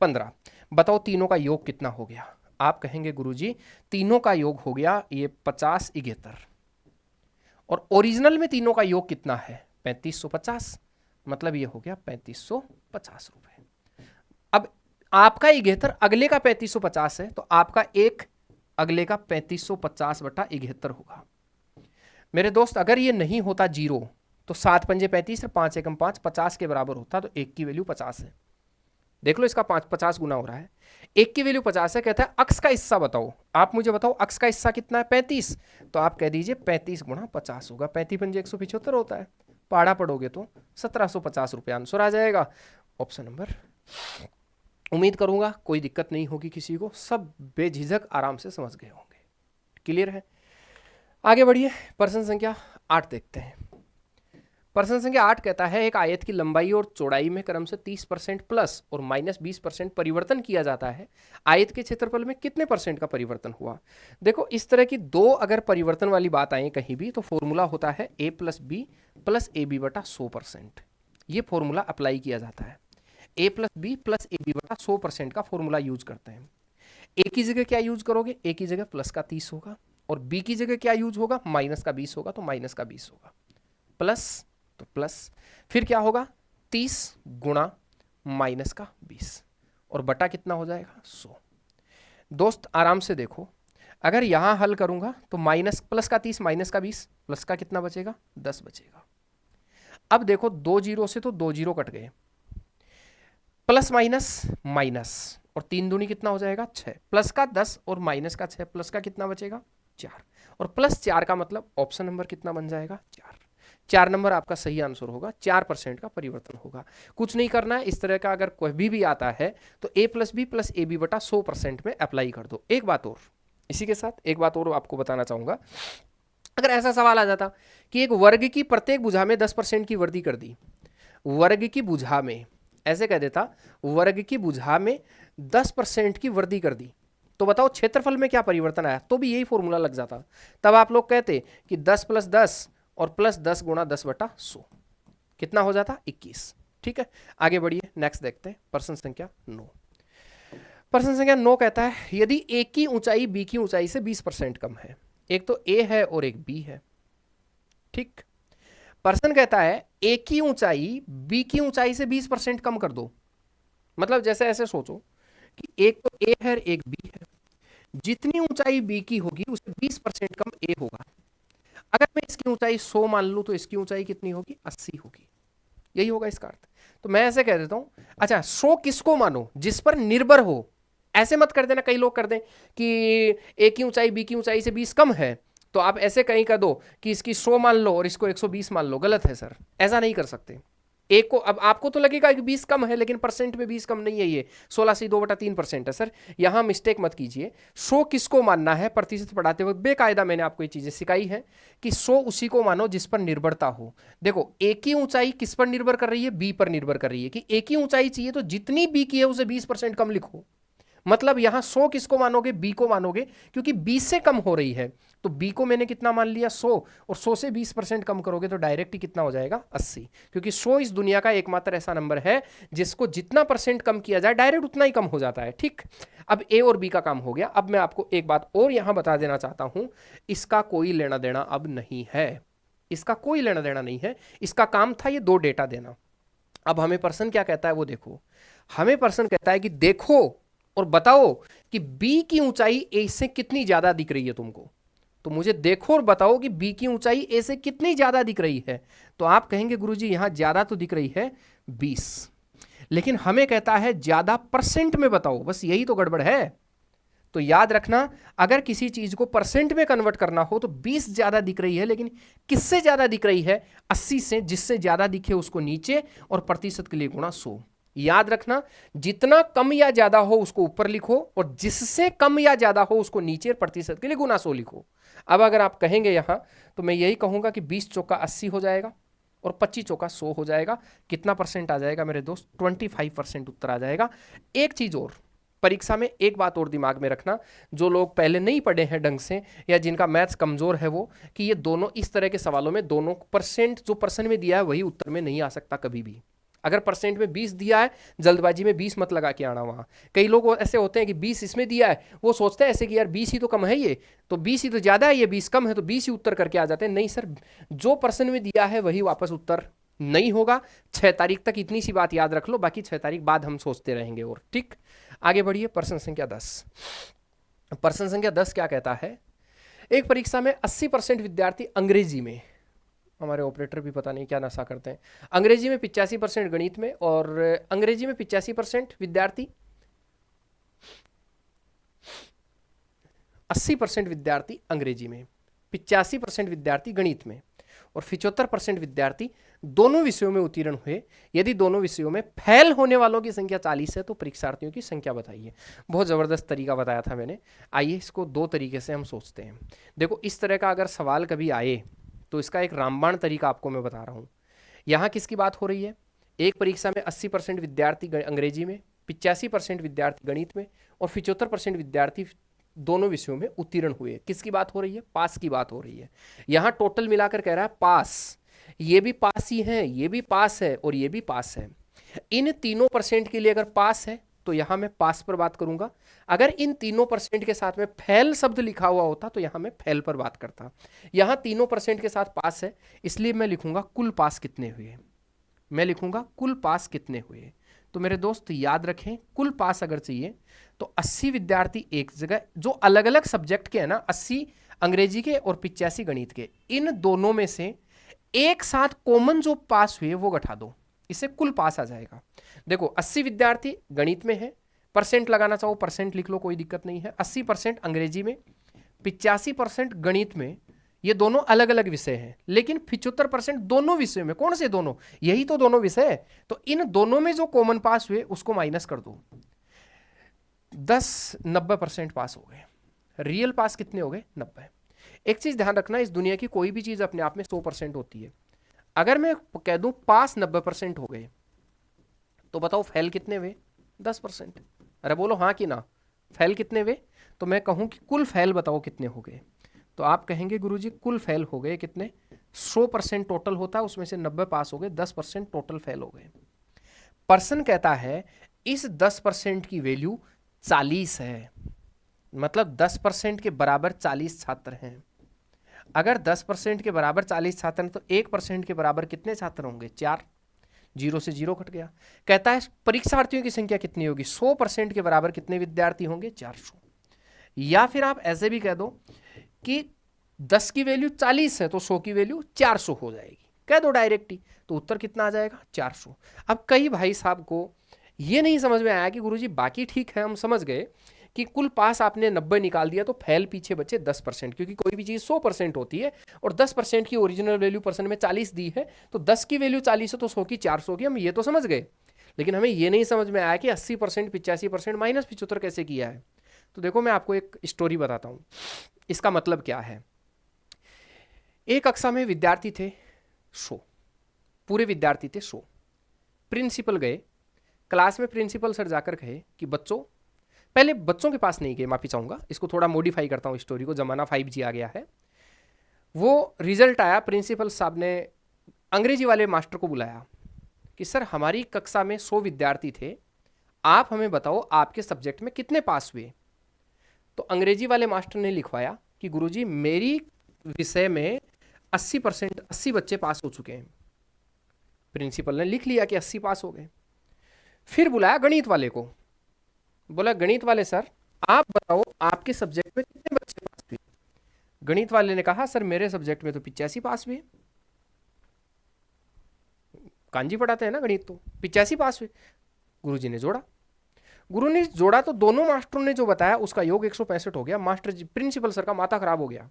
15। बताओ तीनों का योग कितना हो गया? आप कहेंगे गुरुजी तीनों का योग हो गया ये 50 71, और ओरिजिनल में तीनों का योग कितना है? 3550, मतलब ये हो गया 3550 रुपए। अब आपका 71 अगले का 3550 है, तो आपका एक अगले का 3550/71 होगा। मेरे दोस्त अगर ये नहीं होता जीरो, तो 7 पंजे 35 है, 5 एकम 5, 50 के बराबर होता, तो एक की वैल्यू 50 है। देख लो इसका 50 गुना हो रहा है, एक की वैल्यू 50 है। कहता है अक्स का हिस्सा बताओ, आप मुझे बताओ अक्स का हिस्सा कितना है? 35, तो आप कह दीजिए 35 गुणा 50 होगा। 35 पंजे 175 होता है, पहाड़ा पढ़ोगे तो 1750 रुपये आंसर आ जाएगा, ऑप्शन नंबर। उम्मीद करूंगा कोई दिक्कत नहीं होगी किसी को, सब बेझिझक आराम से समझ गए होंगे। क्लियर है? आगे बढ़िए, प्रश्न संख्या 8 देखते हैं। प्रश्न संख्या 8 कहता है एक आयत की लंबाई और चौड़ाई में क्रम से 30% प्लस और -20% परिवर्तन किया जाता है, आयत के क्षेत्रफल में कितने परसेंट का परिवर्तन हुआ? देखो इस तरह की दो अगर परिवर्तन वाली बात आए कहीं भी, तो फॉर्मूला होता है a + b + ab बटा 100%। ये फॉर्मूला अप्लाई किया जाता है, a + b + ab बटा 100% का फॉर्मूला यूज करते हैं। a की जगह क्या यूज करोगे? a की जगह प्लस का 30 होगा, और b की जगह क्या यूज होगा? माइनस का 20 होगा, तो माइनस का 20 होगा, प्लस तो प्लस, फिर क्या होगा? 30 गुणा माइनस का 20, और बटा कितना हो जाएगा? 100। दोस्त आराम से देखो, अगर यहां हल करूंगा तो माइनस प्लस का 30 माइनस का 20, प्लस का कितना बचेगा? 10 बचेगा। अब देखो 2 जीरो से तो 2 जीरो कट गए, प्लस माइनस माइनस, और 3 दूनी कितना हो जाएगा? 6, प्लस का 10 और माइनस का 6, प्लस का कितना बचेगा? 4, और प्लस 4 का मतलब ऑप्शन नंबर कितना बन जाएगा? 4। 4 नंबर आपका सही आंसर होगा, 4% का परिवर्तन होगा। कुछ नहीं करना है, इस तरह का अगर कोई भी आता है तो a + b + ab बटा 100% में अप्लाई कर दो। एक बात और, इसी के साथ एक बात और आपको बताना चाहूंगा। अगर ऐसा सवाल आ जाता कि एक वर्ग की प्रत्येक भुजा में 10% की वृद्धि कर दी, वर्ग की भुजा में, ऐसे कह देता वर्ग की भुजा में 10% की वृद्धि कर दी, तो बताओ क्षेत्रफल में क्या परिवर्तन आया? तो भी यही फॉर्मूला लग जाता। तब आप लोग कहते कि 10 + 10 और प्लस 10 गुणा 10 बटा 100 कितना हो जाता? 21। ठीक है, आगे बढ़िए, नेक्स्ट देखते हैं प्रश्न संख्या 9। प्रश्न संख्या 9 कहता है यदि ए की ऊंचाई बी की ऊंचाई से 20% कम है, एक तो ए है और एक बी है। ठीक, प्रश्न कहता है ए की ऊंचाई बी की ऊंचाई से 20% कम कर दो। मतलब जैसे ऐसे सोचो कि एक तो ए है एक बी है, जितनी ऊंचाई बी की होगी उससे 20% कम ए होगा। अगर मैं इसकी ऊंचाई 100 मान लूं तो इसकी ऊंचाई कितनी होगी? 80 होगी। यही होगा इसका अर्थ। तो मैं ऐसे कह देता हूं, अच्छा 100 किसको मानो? जिस पर निर्भर हो। ऐसे मत कर देना, कई लोग कर दें कि ए की ऊंचाई बी की ऊंचाई से 20 कम है, तो आप ऐसे कहीं कर दो कि इसकी 100 मान लो और इसको 120 मान लो। गलत है सर, ऐसा नहीं कर सकते। एक को, अब आपको तो लगेगा कि 20 कम है, लेकिन परसेंट में 20 कम नहीं है, ये 16 से 2/3% है सर। यहां मिस्टेक मत कीजिए। 100 किसको मानना है? प्रतिशत पढ़ाते वक्त बेकायदा मैंने आपको ये चीजें सिखाई है कि 100 उसी को मानो जिस पर निर्भरता हो। देखो ए की ऊंचाई किस पर निर्भर कर रही है? बी पर निर्भर कर रही है, कि ए की ऊंचाई चाहिए तो जितनी बी की है उसे 20% कम लिखो। मतलब यहां 100 किसको मानोगे? बी को मानोगे, क्योंकि 20 से कम हो रही है। तो बी को मैंने कितना मान लिया? 100, और 100 से 20% कम करोगे तो डायरेक्ट ही कितना हो जाएगा? 80, क्योंकि 100 इस दुनिया का एकमात्र ऐसा नंबर है जिसको जितना परसेंट कम किया जाए डायरेक्ट उतना ही कम हो जाता है। ठीक, अब ए और बी का काम हो गया। अब मैं आपको एक बात और यहां बता देना चाहता हूं, इसका कोई लेना देना अब नहीं है, इसका कोई लेना देना नहीं है। इसका काम था ये दो डेटा देना। अब हमें प्रश्न क्या कहता है वो देखो। हमें प्रश्न कहता है कि देखो और बताओ कि बी की ऊंचाई ए से कितनी ज्यादा दिख रही है तुमको। तो मुझे देखो और बताओ कि बी की ऊंचाई ए से कितनी ज्यादा दिख रही है। तो आप कहेंगे गुरुजी यहां ज्यादा तो दिख रही है 20, लेकिन हमें कहता है ज्यादा परसेंट में बताओ। बस यही तो गड़बड़ है। तो याद रखना, अगर किसी चीज को परसेंट में कन्वर्ट करना हो तो 20 ज्यादा दिख रही है, लेकिन किससे ज्यादा दिख रही है? 80 से। जिससे ज्यादा दिखे उसको नीचे और प्रतिशत के लिए गुणा 100। याद रखना, जितना कम या ज्यादा हो उसको ऊपर लिखो, और जिससे कम या ज्यादा हो उसको नीचे प्रतिशत के लिए गुना 100 लिखो। अब अगर आप कहेंगे यहां, तो मैं यही कहूंगा कि 20 चौका 80 हो जाएगा और 25 चौका 100 हो जाएगा। कितना परसेंट आ जाएगा मेरे दोस्त? 25% उत्तर आ जाएगा। एक चीज और, परीक्षा में एक बात और दिमाग में रखना, जो लोग पहले नहीं पढ़े हैं ढंग से या जिनका मैथ्स कमजोर है वो, कि ये दोनों इस तरह के सवालों में दोनों परसेंट जो प्रश्न में दिया है वही उत्तर में नहीं आ सकता कभी भी। अगर परसेंट में 20 दिया है, जल्दबाजी में 20 मत लगा के आना वहां। कई लोग ऐसे होते हैं कि 20 इसमें दिया है, वो सोचते हैं ऐसे कि यार 20 ही तो कम है, ये तो 20 ही तो ज्यादा है, ये 20 कम है, तो 20 ही उत्तर करके आ जाते हैं। नहीं सर, जो प्रश्न में दिया है वही वापस उत्तर नहीं होगा। 6 तारीख तक इतनी सी बात याद रख लो, बाकी 6 तारीख बाद हम सोचते रहेंगे। और ठीक, आगे बढ़िए। प्रश्न संख्या 10। प्रश्न संख्या 10 क्या कहता है? एक परीक्षा में 80% विद्यार्थी अंग्रेजी में, हमारे ऑपरेटर भी पता नहीं क्या नशा करते हैं, अंग्रेजी में 85% गणित में, और अंग्रेजी में 85% विद्यार्थी, 80% विद्यार्थी अंग्रेजी में, 85% विद्यार्थी गणित में और 75% विद्यार्थी दोनों विषयों में उत्तीर्ण हुए। यदि दोनों विषयों में फेल होने वालों की संख्या 40 है तो परीक्षार्थियों की संख्या बताइए। बहुत जबरदस्त तरीका बताया था मैंने। आइए इसको दो तरीके से हम सोचते हैं। देखो, इस तरह का अगर सवाल कभी आए तो इसका एक रामबाण तरीका आपको मैं बता रहा हूं। यहां किसकी बात हो रही है? एक परीक्षा में 80% विद्यार्थी अंग्रेजी में, 85% विद्यार्थी गणित में और 75% विद्यार्थी दोनों विषयों में उत्तीर्ण हुए। किसकी बात हो रही है? पास की बात हो रही है। यहां टोटल मिलाकर कह रहा है पास, ये भी पास ही है, ये भी पास है और ये भी पास है। इन तीनों परसेंट के लिए अगर पास है तो यहां मैं पास पर बात करूंगा। अगर इन तीनों परसेंट के साथ में फेल शब्द लिखा हुआ होता तो यहां मैं फेल पर बात करता। यहां तीनों परसेंट के साथ पास है, इसलिए मैं लिखूंगा कुल पास कितने हुए। मैं लिखूंगा कुल पास कितने हुए। तो मेरे दोस्त याद रखें, कुल पास अगर चाहिए तो 80 विद्यार्थी एक जगह जो अलग अलग सब्जेक्ट के हैं ना, 80 अंग्रेजी के और 85 गणित के, इन दोनों में से एक साथ कॉमन जो पास हुए वो घटा दो, इससे कुल पास आ जाएगा। देखो 80 विद्यार्थी गणित में है, परसेंट लगाना चाहो परसेंट लिख लो, कोई दिक्कत नहीं है। 80% अंग्रेजी में, 85% गणित में, ये दोनों अलग अलग विषय हैं, लेकिन 75% दोनों विषयों में। कौन से दोनों? यही तो दोनों विषय है। तो इन दोनों में जो कॉमन पास हुए उसको माइनस कर दो। 10 90% पास हो गए। रियल पास कितने हो गए? 90। एक चीज ध्यान रखना, इस दुनिया की कोई भी चीज अपने आप में 100% होती है। अगर मैं कह दूं पास 90% हो गए तो बताओ फेल कितने हुए? 10%। अरे बोलो हाँ कि ना, फेल कितने हुए? तो मैं कहूं कि कुल फेल बताओ कितने हो गए, तो आप कहेंगे गुरुजी कुल फेल हो गए कितने? 100% टोटल होता है, उसमें से 90 पास हो गए, 10% टोटल फेल हो गए। पर्सन कहता है इस 10% की वैल्यू 40 है, मतलब 10% के बराबर 40 छात्र हैं। अगर 10% के बराबर 40 छात्र हैं तो 1% के बराबर कितने छात्र होंगे? 4। 0 से 0 कट गया। कहता है परीक्षार्थियों की संख्या कितनी होगी? 100% के बराबर कितने विद्यार्थी होंगे? 400। या फिर आप ऐसे भी कह दो कि 10 की वैल्यू 40 है तो 100 की वैल्यू 400 हो जाएगी, कह दो डायरेक्ट ही, तो उत्तर कितना आ जाएगा? 400। अब कई भाई साहब को ये नहीं समझ में आया कि गुरुजी बाकी ठीक है, हम समझ गए कि कुल पास आपने 90 निकाल दिया तो फेल पीछे बचे 10%, क्योंकि कोई भी चीज 100% होती है और 10% की ओरिजिनल वैल्यू पर्सन में 40 दी है, तो 10 की वैल्यू 40 है तो 100 की 400 की, हम ये तो समझ गए। लेकिन हमें ये नहीं समझ में आया कि 80%, 85% माइनस 75 कैसे किया है। तो देखो मैं आपको एक स्टोरी बताता हूं, इसका मतलब क्या है। एक कक्षा में विद्यार्थी थे 100, पूरे विद्यार्थी थे 100। प्रिंसिपल गए क्लास में, प्रिंसिपल सर जाकर कहे कि बच्चों, पहले बच्चों के पास नहीं गए, माफी चाहूंगा, इसको थोड़ा मॉडिफाई करता हूं स्टोरी को, जमाना 5G आ गया है। वो रिजल्ट आया, प्रिंसिपल साहब ने अंग्रेजी वाले मास्टर को बुलाया कि सर हमारी कक्षा में 100 विद्यार्थी थे, आप हमें बताओ आपके सब्जेक्ट में कितने पास हुए। तो अंग्रेजी वाले मास्टर ने लिखवाया कि गुरुजी मेरी विषय में 80% 80 बच्चे पास हो चुके हैं। प्रिंसिपल ने लिख लिया कि 80 पास हो गए। फिर बुलाया गणित वाले को, बोला गणित वाले सर आप बताओ आपके सब्जेक्ट में कितने बच्चे पास हुए। गणित वाले ने कहा सर मेरे सब्जेक्ट में तो 85 पास हुए, कांजी पढ़ाते हैं ना गणित, तो 85 पास हुए। गुरुजी ने जोड़ा, गुरु ने जोड़ा तो दोनों मास्टरों ने जो बताया उसका योग 165 हो गया। मास्टर जी, प्रिंसिपल सर का माथा खराब हो गया।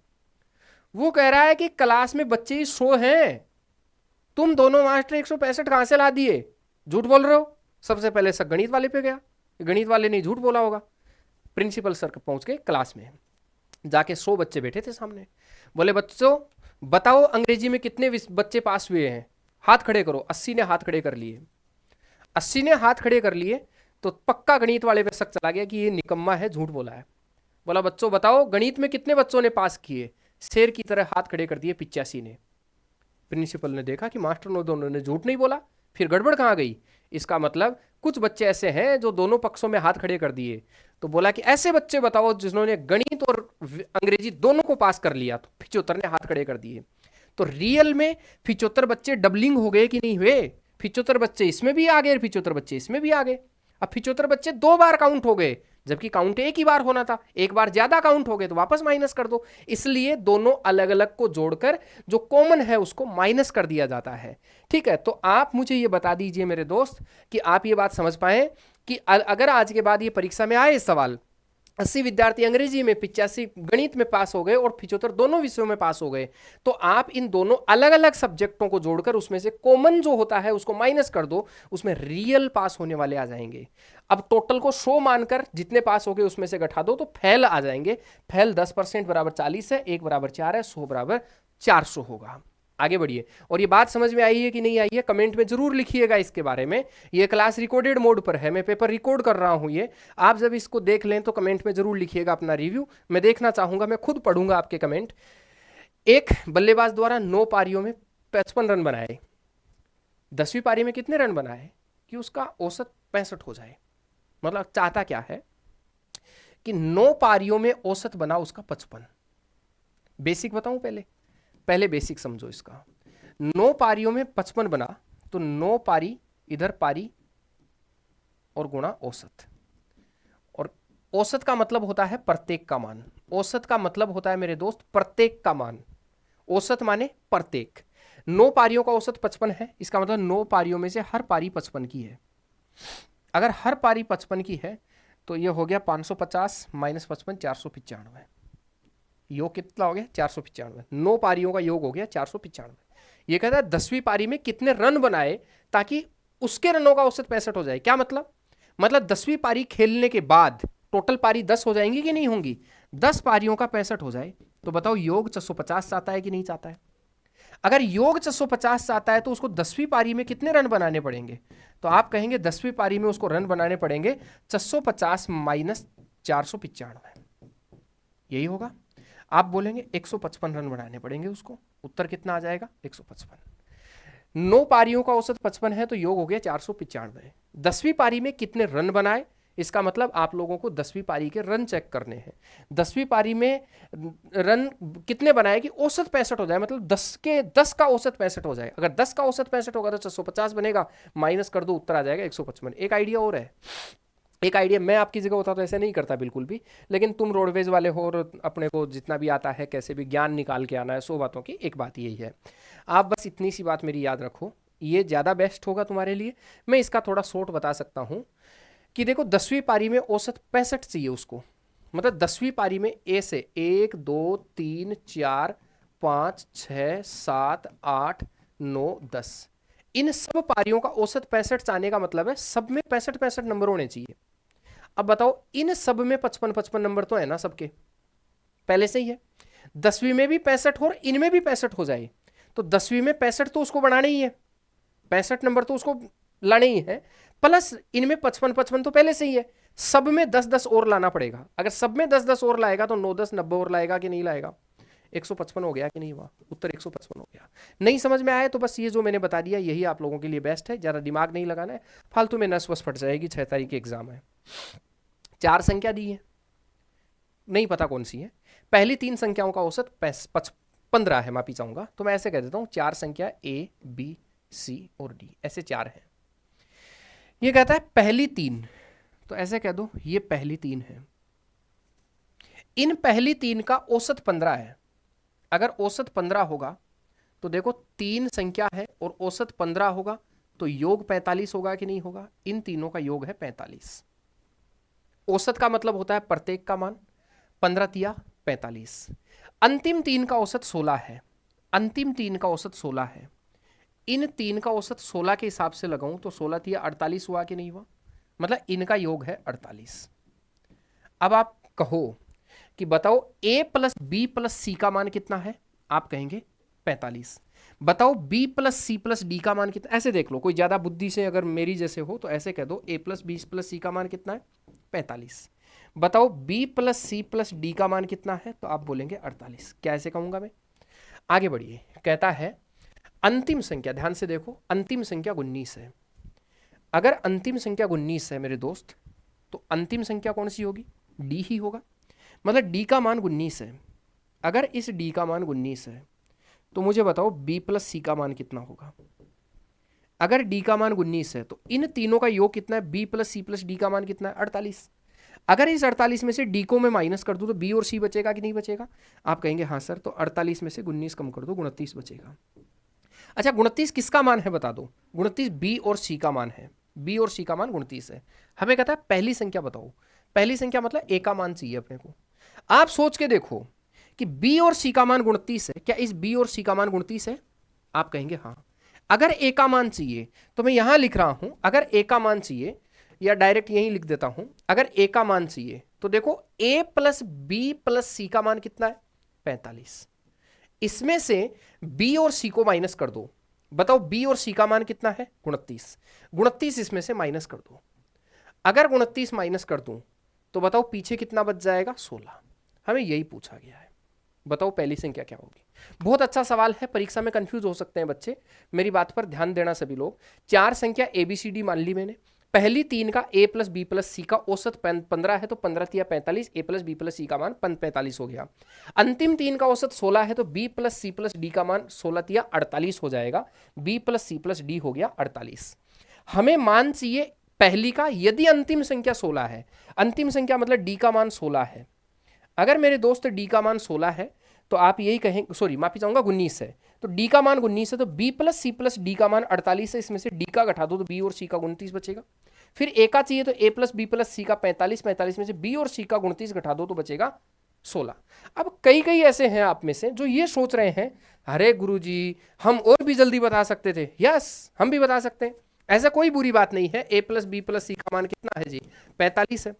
वो कह रहा है कि क्लास में बच्चे ही 100 हैं, तुम दोनों मास्टर 165 कहां से ला दिए, झूठ बोल रहे हो। सबसे पहले सब गणित वाले पे गया, गणित वाले ने झूठ बोला होगा। प्रिंसिपल सर पहुंच गए क्लास में, जाके 100 बच्चे बैठे थे सामने। बोले बच्चों बताओ अंग्रेजी में कितने बच्चे पास हुए हैं, हाथ खड़े करो। 80 ने हाथ खड़े कर लिए। 80 ने हाथ खड़े कर लिए तो पक्का गणित वाले पे शक चला गया कि ये निकम्मा है, झूठ बोला है। बोला बच्चों बताओ गणित में कितने बच्चों ने पास किए, शेर की तरह हाथ खड़े कर दिए 85 ने। प्रिंसिपल ने देखा कि मास्टर ने दोनों ने झूठ नहीं बोला, फिर गड़बड़ कहाँ गई। इसका मतलब कुछ बच्चे ऐसे हैं जो दोनों पक्षों में हाथ खड़े कर दिए। तो बोला कि ऐसे बच्चे बताओ जिन्होंने गणित और अंग्रेजी दोनों को पास कर लिया। तो 75 ने हाथ खड़े कर दिए। तो रियल में 75 बच्चे डबलिंग हो गए कि नहीं हुए? 75 बच्चे इसमें भी आ गए, 75 बच्चे इसमें भी आ गए। अब 75 बच्चे 2 बार काउंट हो गए, जबकि काउंट एक ही बार होना था। एक बार ज्यादा काउंट हो गए तो वापस माइनस कर दो। इसलिए दोनों अलग अलग को जोड़कर जो कॉमन है उसको माइनस कर दिया जाता है। ठीक है, तो आप मुझे ये बता दीजिए मेरे दोस्त कि आप ये बात समझ पाए कि अगर आज के बाद ये परीक्षा में आए सवाल, 80 विद्यार्थी अंग्रेजी में, 85 गणित में पास हो गए और 75 दोनों विषयों में पास हो गए, तो आप इन दोनों अलग अलग सब्जेक्टों को जोड़कर उसमें से कॉमन जो होता है उसको माइनस कर दो, उसमें रियल पास होने वाले आ जाएंगे। अब टोटल को 100 मानकर जितने पास हो गए उसमें से घटा दो तो फेल आ जाएंगे। फेल 10% बराबर 40 है, 1 बराबर 4 है, 100 बराबर 400 होगा। आगे बढ़िए। और ये बात समझ में आई है कि नहीं आई है, कमेंट में जरूर लिखिएगा इसके बारे में। ये क्लास रिकॉर्डेड मोड पर है, मैं पेपर रिकॉर्ड कर रहा हूं ये। आप जब इसको देख लें तो कमेंट में जरूर लिखिएगा अपना रिव्यू, मैं देखना चाहूंगा, मैं खुद पढ़ूंगा आपके कमेंट। एक बल्लेबाज द्वारा 9 पारियों में 55 रन बनाए, 10वीं पारी में कितने रन बनाए कि उसका औसत 65 हो जाए। मतलब चाहता क्या है कि 9 पारियों में औसत बना उसका 55। बेसिक बताऊं, पहले बेसिक समझो इसका। 9 पारियों में 55 बना तो 9 पारी इधर पारी और गुणा औसत। और औसत का मतलब होता है प्रत्येक का मान। औसत का मतलब होता है मेरे दोस्त प्रत्येक का मान। औसत माने प्रत्येक। 9 पारियों का औसत 55 है, इसका मतलब 9 पारियों में से हर पारी 55 की है। अगर हर पारी 55 की है तो ये हो गया 550 माइनस 55 495। योग कितना हो गया? 495। 9 पारियों का योग हो गया 495। ये कहता है 10वीं पारी में कितने रन बनाए ताकि उसके रनों का औसत 65 हो जाए। क्या मतलब? मतलब 10वीं पारी खेलने के बाद टोटल पारी 10 हो जाएंगी कि नहीं होंगी? 10 पारियों का 65 हो जाए तो बताओ योग 450 चाहता है कि नहीं चाहता है? अगर योग 450 चाहता है तो उसको 10वीं पारी में कितने रन बनाने पड़ेंगे? तो आप कहेंगे 10वीं पारी में उसको रन बनाने पड़ेंगे 450 माइनस 495। यही होगा। आप बोलेंगे 155 रन बनाने पड़ेंगे उसको। उत्तर कितना आ जाएगा? 155। 9 पारियों का औसत 55 है तो योग हो गया 495। 10वीं पारी में कितने रन बनाए, इसका मतलब आप लोगों को 10वीं पारी के रन चेक करने हैं। 10वीं पारी में रन कितने बनाए कि औसत 65 हो जाए, मतलब 10 के 10 का औसत 65 हो जाए। अगर 10 का औसत 65 होगा तो 450 बनेगा, माइनस कर दो उत्तर आ जाएगा 155। एक आइडिया और है, एक आइडिया मैं आपकी जगह होता तो ऐसे नहीं करता बिल्कुल भी, लेकिन तुम रोडवेज वाले हो और अपने को जितना भी आता है कैसे भी ज्ञान निकाल के आना है 100 बातों की, एक बात यही है। आप बस इतनी सी बात मेरी याद रखो, ये ज़्यादा बेस्ट होगा तुम्हारे लिए। मैं इसका थोड़ा शॉर्ट बता सकता हूँ कि देखो 10वीं पारी में औसत 65 चाहिए उसको। मतलब 10वीं पारी में ए से 1 2 3 4 5 6 7 8 9 10 इन सब पारियों का औसत 65 चाहने का मतलब है सब में 65 नंबर होने चाहिए। अब बताओ इन सब में 55 नंबर तो है ना सबके, पहले से ही है। 10वीं में भी 65 और इनमें भी 65 हो जाए तो 10वीं में 65 तो उसको बढ़ाना ही है, 65 नंबर तो उसको लाने ही है, प्लस इनमें 55 तो पहले से ही है। सब में 10 और लाना पड़ेगा। अगर सब में 10 और लाएगा तो 9 10 90 और लाएगा कि नहीं लाएगा? 155 हो गया कि नहीं हुआ? उत्तर 155 हो गया। नहीं समझ में आया तो बस ये जो मैंने बता दिया यही आप लोगों के लिए बेस्ट है, ज़्यादा दिमाग नहीं लगाना है, फालतू में नस वस फट जाएगी। 6 तारीख की एग्जाम है। 4 संख्या दी है, नहीं पता कौन सी है। पहली 3 संख्याओं का औसत 15 है, माफी चाहूंगा, तो मैं ऐसे कह देता हूं 4 संख्या ए बी सी और डी, ऐसे 4 है। ये कहता है पहली 3, तो ऐसे कह दो ये पहली 3 है। इन पहली 3 का औसत 15 है। अगर औसत 15 होगा तो देखो 3 संख्या है और औसत 15 होगा तो योग 45 होगा कि नहीं होगा? इन तीनों का योग है 45। औसत का मतलब होता है प्रत्येक का मान, 15 तिया 45। अंतिम 3 का औसत 16 है, अंतिम 3 का औसत 16 है। इन 3 का औसत 16 के हिसाब से लगाऊं तो 16 तिया 48 हुआ कि नहीं हुआ? मतलब इनका योग है 48। अब आप कहो कि बताओ a plus B plus C का मान कितना है? आप कहेंगे 45। बताओ b plus C plus D का मान कितना। ऐसे देख लो, कोई ज्यादा बुद्धि से अगर मेरी जैसे हो तो ऐसे कह दो a plus B plus C का मान कितना है 45। बताओ b plus C plus D का मान कितना है, तो आप बोलेंगे 48। कैसे कहूंगा मैं, आगे बढ़िए। कहता है अंतिम संख्या, ध्यान से देखो, अंतिम संख्या 19 है। अगर अंतिम संख्या 19 है मेरे दोस्त, तो अंतिम संख्या कौन सी होगी, डी ही होगा। मतलब डी का मान 19 है। अगर इस डी का मान 19 है तो मुझे बताओ b प्लस सी का मान कितना होगा। अगर d का मान 19 है तो इन तीनों का योग कितना है, b plus C plus D का मान कितना है 48। अगर इस 48 में से d को मैं माइनस कर दूं तो b और c बचेगा कि नहीं बचेगा। आप कहेंगे हाँ सर, तो 48 में से 19 कम कर दो, 29 बचेगा। अच्छा 29 किसका मान है बता दो, 29 b और c का मान है, b और c का मान 29 है। हमें कहता है पहली संख्या बताओ, पहली संख्या मतलब a का मान चाहिए अपने को। आप सोच के देखो कि b और c का मान 29 है, क्या इस b और c का मान 29 है। आप कहेंगे हाँ। अगर a का मान चाहिए तो मैं यहां लिख रहा हूं, अगर a का मान चाहिए, या डायरेक्ट यहीं लिख देता हूं, अगर a का मान चाहिए तो देखो a plus B plus c का मान कितना है 45। इसमें से b और c को माइनस कर दो, बताओ b और c का मान कितना है 29। 29 इसमें से माइनस कर दो। अगर 29 माइनस कर दूं तो बताओ पीछे कितना बच जाएगा 16। हमें यही पूछा गया है। बताओ पहली संख्या क्या होगी। बहुत अच्छा सवाल है, परीक्षा में कंफ्यूज हो सकते हैं बच्चे, मेरी बात पर ध्यान देना सभी लोग। चार संख्या ABCD मान ली मैंने। पहली तीन का a plus B plus C का औसत 15 है तो 15 तिया 45, a plus B plus C का मान 45 हो गया। अंतिम तीन का औसत 16 है तो b plus C plus D का मान 16 तिया 48 हो जाएगा। b plus C plus D हो गया 48। हमें मान चाहिए पहली का, यदि अंतिम संख्या 16 है, अंतिम संख्या मतलब d का मान 16 है। अगर मेरे दोस्त d का मान 16 है तो आप यही कहेंगे, सॉरी माफी चाहूंगा 19 है, तो d का मान 19 है तो b plus C plus D का मान 48 है। इसमें से d का घटा दो तो b और c का 29 बचेगा। फिर a का चाहिए तो a plus B plus C का 45, 45 में से b और c का 29 घटा दो तो बचेगा 16। अब कई कई ऐसे हैं आप में से जो ये सोच रहे हैं, अरे गुरुजी हम और भी जल्दी बता सकते थे। यस, हम भी बता सकते हैं, ऐसा कोई बुरी बात नहीं है। a plus B plus C का मान कितना है जी 45 है।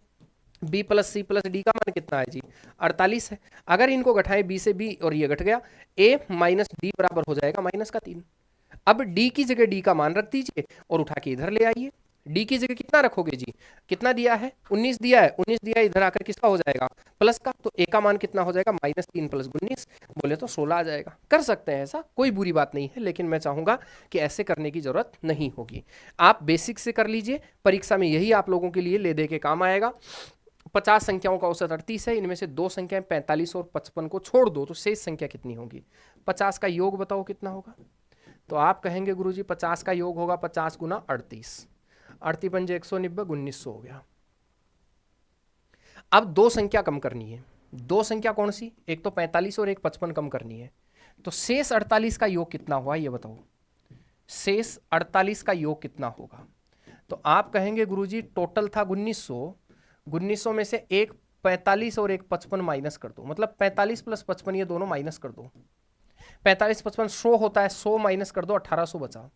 b plus C plus D का मान कितना है जी 48 है। अगर इनको घटाएं b से b और ये घट गया, a माइनस डी बराबर हो जाएगा माइनस का 3। अब d की जगह d का मान रख दीजिए और उठा के इधर ले आइए। d की जगह कितना रखोगे जी, कितना दिया है 19 दिया है, 19 दिया है, इधर आकर किसका हो जाएगा प्लस का, तो a का मान कितना हो जाएगा माइनस 3 प्लस 19, बोले तो 16 आ जाएगा। कर सकते हैं ऐसा, कोई बुरी बात नहीं है, लेकिन मैं चाहूंगा कि ऐसे करने की जरूरत नहीं होगी। आप बेसिक से कर लीजिए, परीक्षा में यही आप लोगों के लिए ले दे के काम आएगा। 50 संख्याओं का औसत 38 है, इनमें से दो संख्याएं 45 और 55 को छोड़ दो तो शेष संख्या कितनी होगी। 50 का योग बताओ कितना होगा, तो आप कहेंगे गुरुजी 50 का योग होगा 50 गुना 38, 38 पंजे 190, 1900 हो गया। अब दो संख्या कम करनी है, दो संख्या कौन सी, एक तो 45 और एक 55 कम करनी है, तो शेष 48 का योग कितना हुआ ये बताओ, शेष 48 का योग कितना होगा। तो आप कहेंगे गुरुजी टोटल था 1900, 1900 में से एक 45 और एक 55 माइनस कर दो, मतलब 45 प्लस 55 ये दोनों माइनस कर दो। 45 55 100 होता है, 100 माइनस कर दो 1800 बचा।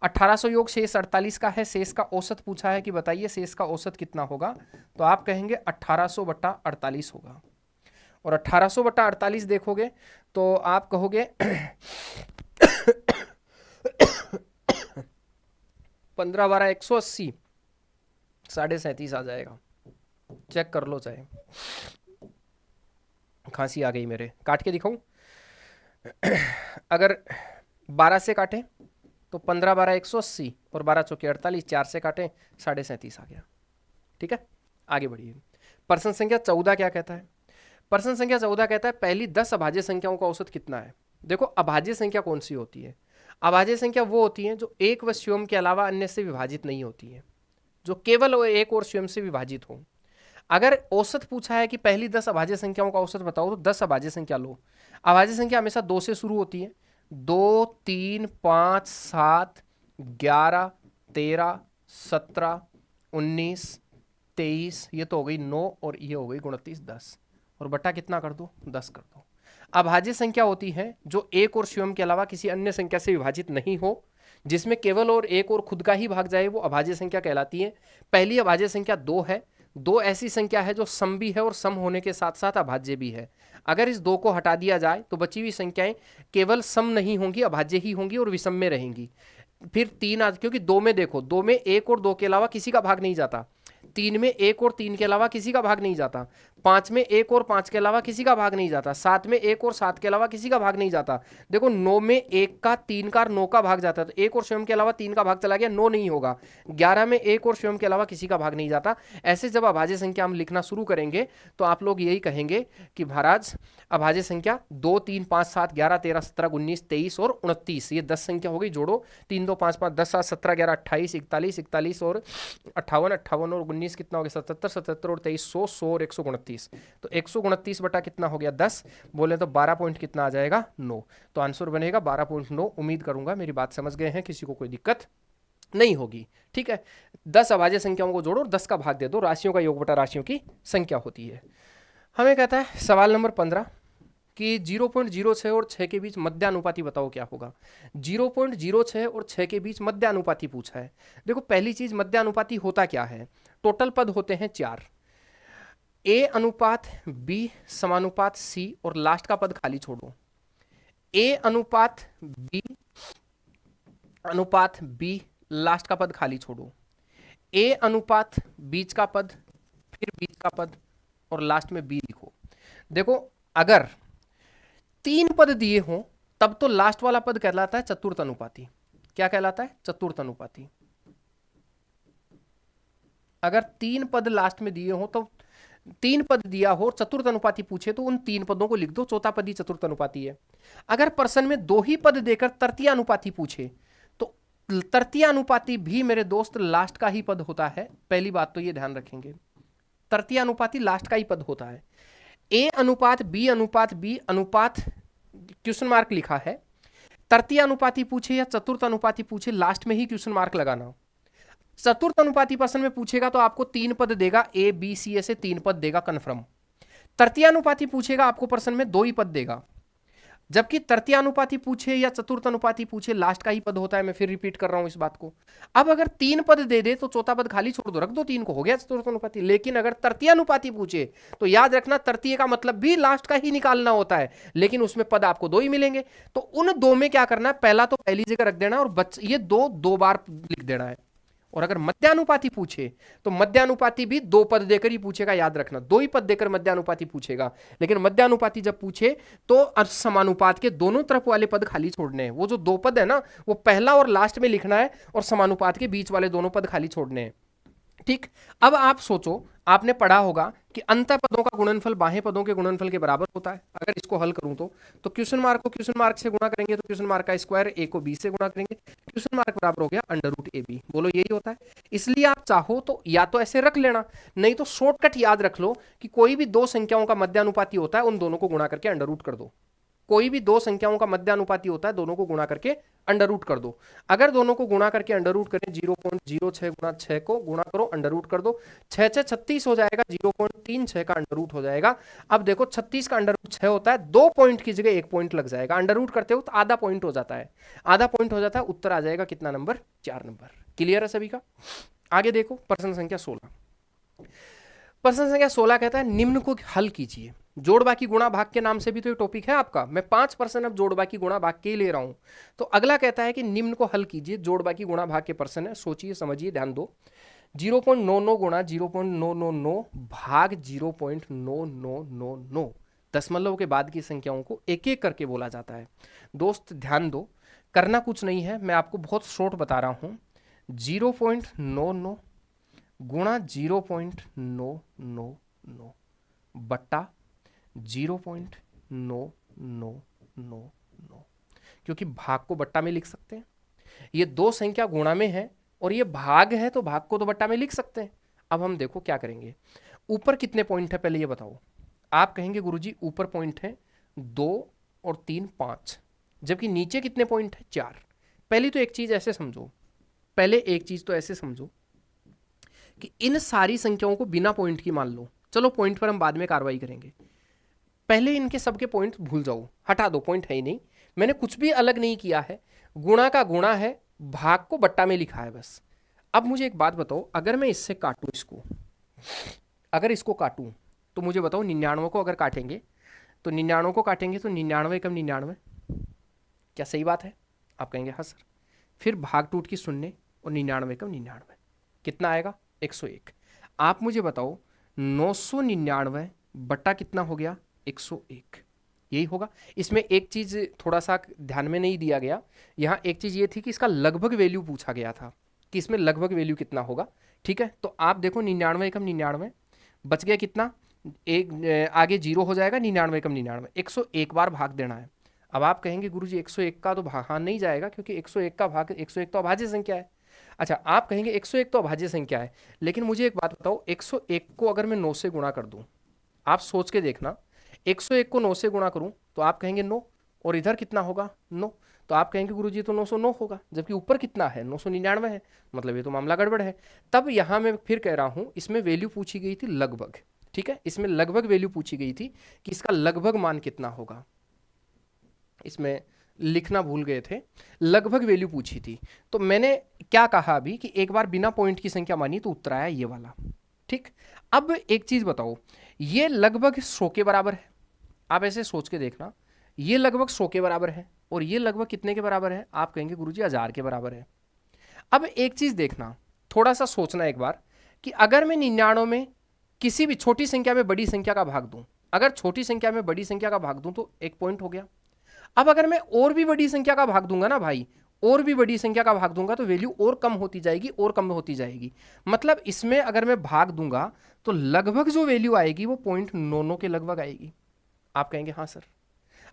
1800 योग शेष 48 का है, शेष का औसत पूछा है कि बताइए शेष का औसत कितना होगा, तो आप कहेंगे 1800 बट्टा 48 होगा। और 1800 बट्टा 48 देखोगे तो आप कहोगे 15 12 180, 37.5 आ जाएगा। चेक कर लो, चाहे खांसी आ गई मेरे, काट के दिखाऊं। अगर 12 से काटें तो 15 12 180 और 12 चौके 48, 4 से काटें 37.5 आ गया। ठीक है, आगे बढ़िए। प्रश्न संख्या 14 क्या कहता है, प्रश्न संख्या 14 कहता है पहली 10 अभाज्य संख्याओं का औसत कितना है। देखो अभाज्य संख्या कौन सी होती है, अभाज्य संख्या वो होती है जो एक व स्वयं के अलावा अन्य से विभाजित नहीं होती है, जो केवल एक और स्वयं से विभाजित हो। अगर औसत पूछा है कि पहली 10 अभाज्य संख्याओं का औसत बताओ, तो 10 अभाज्य संख्या लो। अभाज्य संख्या हमेशा 2 से शुरू होती है, 2 3 5 7 11 13 17 19 23, ये तो हो गई 9 और ये हो गई 29, 10 और बटा कितना कर दो 10 कर दो। अभाज्य संख्या होती है जो एक और स्वयं के अलावा किसी अन्य संख्या से विभाजित नहीं हो, जिसमें केवल और एक और खुद का ही भाग जाए, वो अभाज्य संख्या कहलाती है। पहली अभाज्य संख्या 2 है, दो ऐसी संख्या है जो सम भी है और सम होने के साथ साथ अभाज्य भी है। अगर इस दो को हटा दिया जाए तो बची हुई संख्याएं केवल सम नहीं होंगी, अभाज्य ही होंगी और विषम में रहेंगी। फिर तीन क्योंकि दो में देखो, दो में एक और दो के अलावा किसी का भाग नहीं जाता, तीन में एक और तीन के अलावा किसी का भाग नहीं जाता, पांच में एक और पांच के अलावा किसी का भाग नहीं जाता, सात में एक और सात के अलावा किसी का भाग नहीं जाता। देखो नौ में एक का, तीन का और नौ का भाग जाता है, तो एक और स्वयं के अलावा तीन का भाग चला गया, नौ नहीं होगा। 11 में एक और स्वयं के अलावा किसी का भाग नहीं जाता। ऐसे जब अभाज्य संख्या हम लिखना शुरू करेंगे तो आप लोग यही कहेंगे कि महाराज अभाज्य संख्या 2 3 5 7 11 13 17 19 23 और 29, ये 10 संख्या हो गई। जोड़ो 3 2 5 5 10 7 17 11 28 41 41 और 58 58 और 19 कितना हो गया 77 77 और 23 100 100 और 129। तो 129 बटा कितना हो गया 10, बोले तो 12 पॉइंट कितना आ जाएगा 9। तो आंसर बनेगा 12.9। उम्मीद करूंगा मेरी बात समझ गए हैं, किसी को कोई दिक्कत नहीं होगी। ठीक है, 10 अभाज्य संख्याओं को जोड़ो और 10 का भाग दे दो, राशियों का योग बटा राशियों की संख्या होती है। हमें कहता है सवाल नंबर 15 कि 0.06 और 6 के बीच मध्यानुपाती बताओ क्या होगा। 0.06 और 6 के बीच मध्यानुपाती पूछा है। देखो पहली चीज मध्यानुपाती होता क्या है, टोटल पद होते हैं 4, ए अनुपात बी समानुपात सी और लास्ट का पद खाली छोड़ो। ए अनुपात बी अनुपात बी लास्ट का पद खाली छोड़ो, ए अनुपात बीच का पद फिर बीच का पद और लास्ट में बी लिखो। देखो अगर 3 पद दिए हों तब तो लास्ट वाला पद कहलाता है चतुर्थ अनुपाती। क्या कहलाता है? चतुर्थ अनुपाती। अगर 3 पद लास्ट में दिए हों तो 3 पद दिया हो चतुर्थ अनुपाती पूछे तो उन 3 पदों को लिख दो, चौथा पद ही चतुर्थ अनुपाती है। अगर प्रश्न में 2 ही पद देकर तृतीय अनुपाती पूछे तो तृतीय अनुपाती भी मेरे दोस्त लास्ट का ही पद होता है। पहली बात तो ये ध्यान रखेंगे, तृतीय अनुपाती लास्ट का ही पद होता है। ए अनुपात बी अनुपात क्वेश्चन मार्क लिखा है, तृतीय अनुपाती पूछे या चतुर्थ अनुपाती पूछे लास्ट में ही क्वेश्चन मार्क लगाना। चतुर्थ अनुपाती प्रश्न में पूछेगा तो आपको 3 पद देगा, ए बी सी ऐसे 3 पद देगा कन्फर्म। तृतीय अनुपाती पूछेगा आपको प्रश्न में 2 ही पद देगा, जबकि तृतीय अनुपाती पूछे या चतुर्थ अनुपाती पूछे लास्ट का ही पद होता है। मैं फिर रिपीट कर रहा हूं इस बात को। अब अगर 3 पद दे दे तो चौथा पद खाली छोड़ दो, रख दो 3 को, हो गया चतुर्थ अनुपाती। लेकिन अगर तृतीय अनुपाती पूछे तो याद रखना तृतीय का मतलब भी लास्ट का ही निकालना होता है, लेकिन उसमें पद आपको 2 ही मिलेंगे। तो उन 2 में क्या करना है, पहला तो पहली जगह रख देना और ये 2 बार लिख देना है। और अगर मध्यानुपाती पूछे तो मध्यानुपाती भी 2 पद देकर ही पूछेगा, याद रखना 2 ही पद देकर मध्यानुपाती पूछेगा। लेकिन मध्यानुपाती जब पूछे तो समानुपात के दोनों तरफ वाले पद खाली छोड़ने हैं। वो जो 2 पद है ना, वो पहला और लास्ट में लिखना है और समानुपात के बीच वाले दोनों पद खाली छोड़ने हैं। ठीक, अब आप सोचो, आपने पढ़ा होगा कि अंत पदों का गुणनफल बाह्य पदों के गुणनफल के बराबर होता है। अगर इसको हल करूं तो क्वेश्चन मार्क को क्वेश्चन मार्क से गुणा करेंगे तो क्वेश्चन मार्क का स्क्वायर, ए को बी से गुणा करेंगे, क्वेश्चन मार्क बराबर हो गया अंडर रूट ए बी। बोलो यही होता है। इसलिए आप चाहो तो या तो ऐसे रख लेना, नहीं तो शॉर्टकट याद रख लो कि कोई भी 2 संख्याओं का मध्यानुपाती होता है, उन दोनों को गुणा करके अंडर रूट कर दो। कोई भी 2 संख्याओं का मध्यानुपाती होता है, दोनों को गुणा करके अंडर रूट कर दो। अगर दोनों को गुणा करके अंडर रूट करें, 0.06 गुणा 6 को गुणा करो, अंडर रूट कर दो, 6 6 36 हो जाएगा, 0.36 का अंडर रूट हो जाएगा। अब देखो 36 का अंडर रूट 6 होता है, 2 पॉइंट की जगह 1 पॉइंट लग जाएगा। अंडर रूट करते हो तो आधा पॉइंट हो जाता है, आधा पॉइंट हो जाता है, उत्तर आ जाएगा कितना नंबर? 4 नंबर। क्लियर है सभी का? आगे देखो प्रश्न संख्या 16। प्रश्न संख्या 16 कहता है निम्न को हल कीजिए। जोड़ बाकी गुणा भाग के नाम से भी तो ये टॉपिक है आपका। मैं 5% अब जोड़ बाकी गुणा भाग के ही ले रहा हूं। तो अगला कहता है कि निम्न को हल कीजिए। जोड़ बाकी गुणा भाग के प्रश्न है, सोचिए समझिए ध्यान दो। 0.99 गुणा 0.999 भाग 0.9999 दशमलव के बाद की संख्याओं को एक एक करके बोला जाता है। दोस्त ध्यान दो, करना कुछ नहीं है, मैं आपको बहुत शॉर्ट बता रहा हूं। 0.99 गुणा 0.999 बट्टा 0.9999, क्योंकि भाग को बट्टा में लिख सकते हैं। ये 2 संख्या गुणा में है और ये भाग है, तो भाग को तो बट्टा में लिख सकते हैं। अब हम देखो क्या करेंगे। ऊपर कितने पॉइंट है पहले ये बताओ। आप कहेंगे गुरुजी ऊपर पॉइंट है 2 और 3 5, जबकि नीचे कितने पॉइंट है 4। पहली तो एक चीज ऐसे समझो, पहले एक चीज तो ऐसे समझो कि इन सारी संख्याओं को बिना पॉइंट की मान लो। चलो पॉइंट पर हम बाद में कार्रवाई करेंगे, पहले इनके सबके पॉइंट भूल जाओ, हटा दो, पॉइंट है ही नहीं। मैंने कुछ भी अलग नहीं किया है, गुणा का गुणा है, भाग को बट्टा में लिखा है बस। अब मुझे एक बात बताओ, अगर मैं इससे काटूं इसको, अगर इसको काटूं तो मुझे बताओ 99 को अगर काटेंगे तो 99 को काटेंगे तो 99 कम 99, क्या सही बात है? आप कहेंगे हाँ सर। फिर भाग टूट की शून्य और 99 कम 99, कितना आएगा? 101। आप मुझे बताओ 999 बटा कितना हो गया? 101, यही होगा। इसमें एक चीज थोड़ा सा ध्यान में नहीं दिया गया, यहाँ एक चीज ये थी कि इसका लगभग वैल्यू पूछा गया था कि इसमें लगभग वैल्यू कितना होगा। ठीक है, तो आप देखो 99 कम 99 बच गया कितना? एक आगे जीरो हो जाएगा, 99 कम 99, 101 बार भाग देना है। अब आप कहेंगे गुरुजी 101 का तो भाग नहीं जाएगा, क्योंकि 101 का भाग 101 तो अभाज्य संख्या है। अच्छा, आप कहेंगे 101 तो अभाज्य संख्या है, लेकिन मुझे एक बात बताओ, 101 को अगर मैं 9 से गुणा कर दूं, आप सोच के देखना, 101 को 9 से गुणा करूं तो आप कहेंगे 9, और इधर कितना होगा? 9। तो आप कहेंगे गुरुजी तो 909 होगा, जबकि ऊपर कितना है? 999 है, मतलब ये तो मामला गड़बड़ है। तब यहां मैं फिर कह रहा हूं, इसमें वैल्यू पूछी गई थी लगभग। ठीक है, इसमें लगभग वैल्यू पूछी गई थी कि इसका लगभग मान कितना होगा। इसमें लिखना भूल गए थे, लगभग वैल्यू पूछी थी। तो मैंने क्या कहा अभी कि एक बार बिना पॉइंट की संख्या मानी तो उत्तर आया ये वाला। ठीक, अब एक चीज बताओ, ये लगभग 100 के बराबर है। आप ऐसे सोच के देखना, ये लगभग 100 के बराबर है और ये लगभग कितने के बराबर है? आप कहेंगे गुरुजी 1000 के बराबर है। अब एक चीज देखना, थोड़ा सा सोचना एक बार, कि अगर मैं 99 में किसी भी छोटी संख्या में बड़ी संख्या का भाग दूं, अगर छोटी संख्या में बड़ी संख्या का भाग दूं तो एक पॉइंट हो गया। अब अगर मैं और भी बड़ी संख्या का भाग दूंगा ना भाई, और भी बड़ी संख्या का भाग दूंगा तो वैल्यू और कम होती जाएगी, और कम होती जाएगी। मतलब इसमें अगर मैं भाग दूंगा तो लगभग जो वैल्यू आएगी वो 0.99 के लगभग आएगी। आप कहेंगे हाँ सर।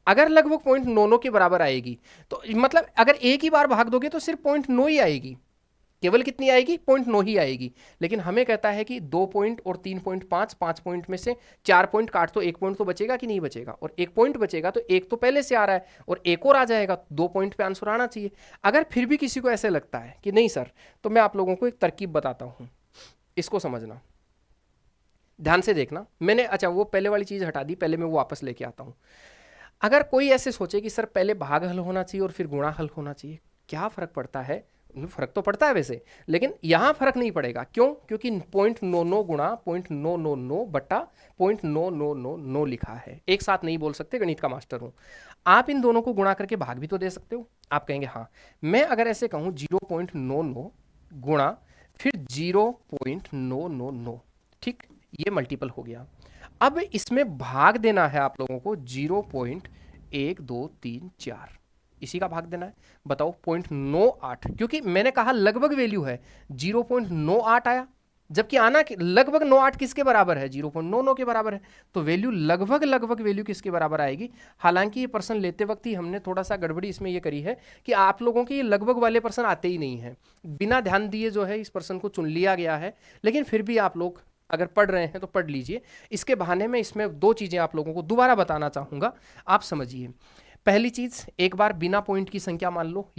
अगर लगभग 0.99 के बराबर आएगी तो मतलब अगर एक ही बार भाग दोगे तो सिर्फ 0.9 ही आएगी, केवल कितनी आएगी? 0.9 ही आएगी। लेकिन हमें कहता है कि 2 पॉइंट और 3.5, 5 पॉइंट में से 4 पॉइंट काट तो 1 पॉइंट तो बचेगा कि नहीं बचेगा? और 1 पॉइंट बचेगा तो एक तो पहले से आ रहा है और एक और आ जाएगा, 2 पॉइंट पे आंसर आना चाहिए। अगर फिर भी किसी को ऐसे लगता है कि नहीं सर, तो मैं आप लोगों को एक तरकीब बताता हूं, इसको समझना, ध्यान से देखना। मैंने अच्छा वो पहले वाली चीज हटा दी, पहले मैं वो वापस लेके आता हूं। अगर कोई ऐसे सोचे कि सर पहले भाग हल होना चाहिए और फिर गुणा हल होना चाहिए, क्या फर्क पड़ता है? फर्क तो पड़ता है वैसे, लेकिन यहां फर्क नहीं पड़ेगा। क्यों? क्योंकि 0.99 गुणा 0.999 बट्टा 0.9999 लिखा है। एक साथ नहीं बोल सकते, गणित का मास्टर हूं। आप इन दोनों को गुणा करके भाग भी तो दे सकते हो। आप कहेंगे हाँ। मैं अगर ऐसे कहूं 0.99 गुणा फिर 0.999, ठीक, ये मल्टीपल हो गया। अब इसमें भाग देना है आप लोगों को 0.1234, इसी का भाग देना है। बताओ 0.98, क्योंकि मैंने कहा लगभग वैल्यू है, 0.98 आया, जबकि आना लगभग 98 किसके बराबर है? 0.99 के बराबर है। तो वैल्यू लगभग लगभग वैल्यू किसके बराबर आएगी? हालांकि ये प्रश्न लेते वक्त ही हमने थोड़ा सा गड़बड़ी इसमें ये करी है कि आप लोगों के ये लगभग वाले प्रश्न आते ही नहीं है, बिना ध्यान दिए जो है इस प्रश्न को चुन लिया गया है। लेकिन फिर भी आप लोग अगर पढ़ रहे हैं तो पढ़ लीजिए। इसके बहाने में इसमें दो चीजें आप लोगों को दोबारा बताना चाहूंगा, आप समझिए। पहली चीज, एक बार बिना पॉइंट की संख्या मान लो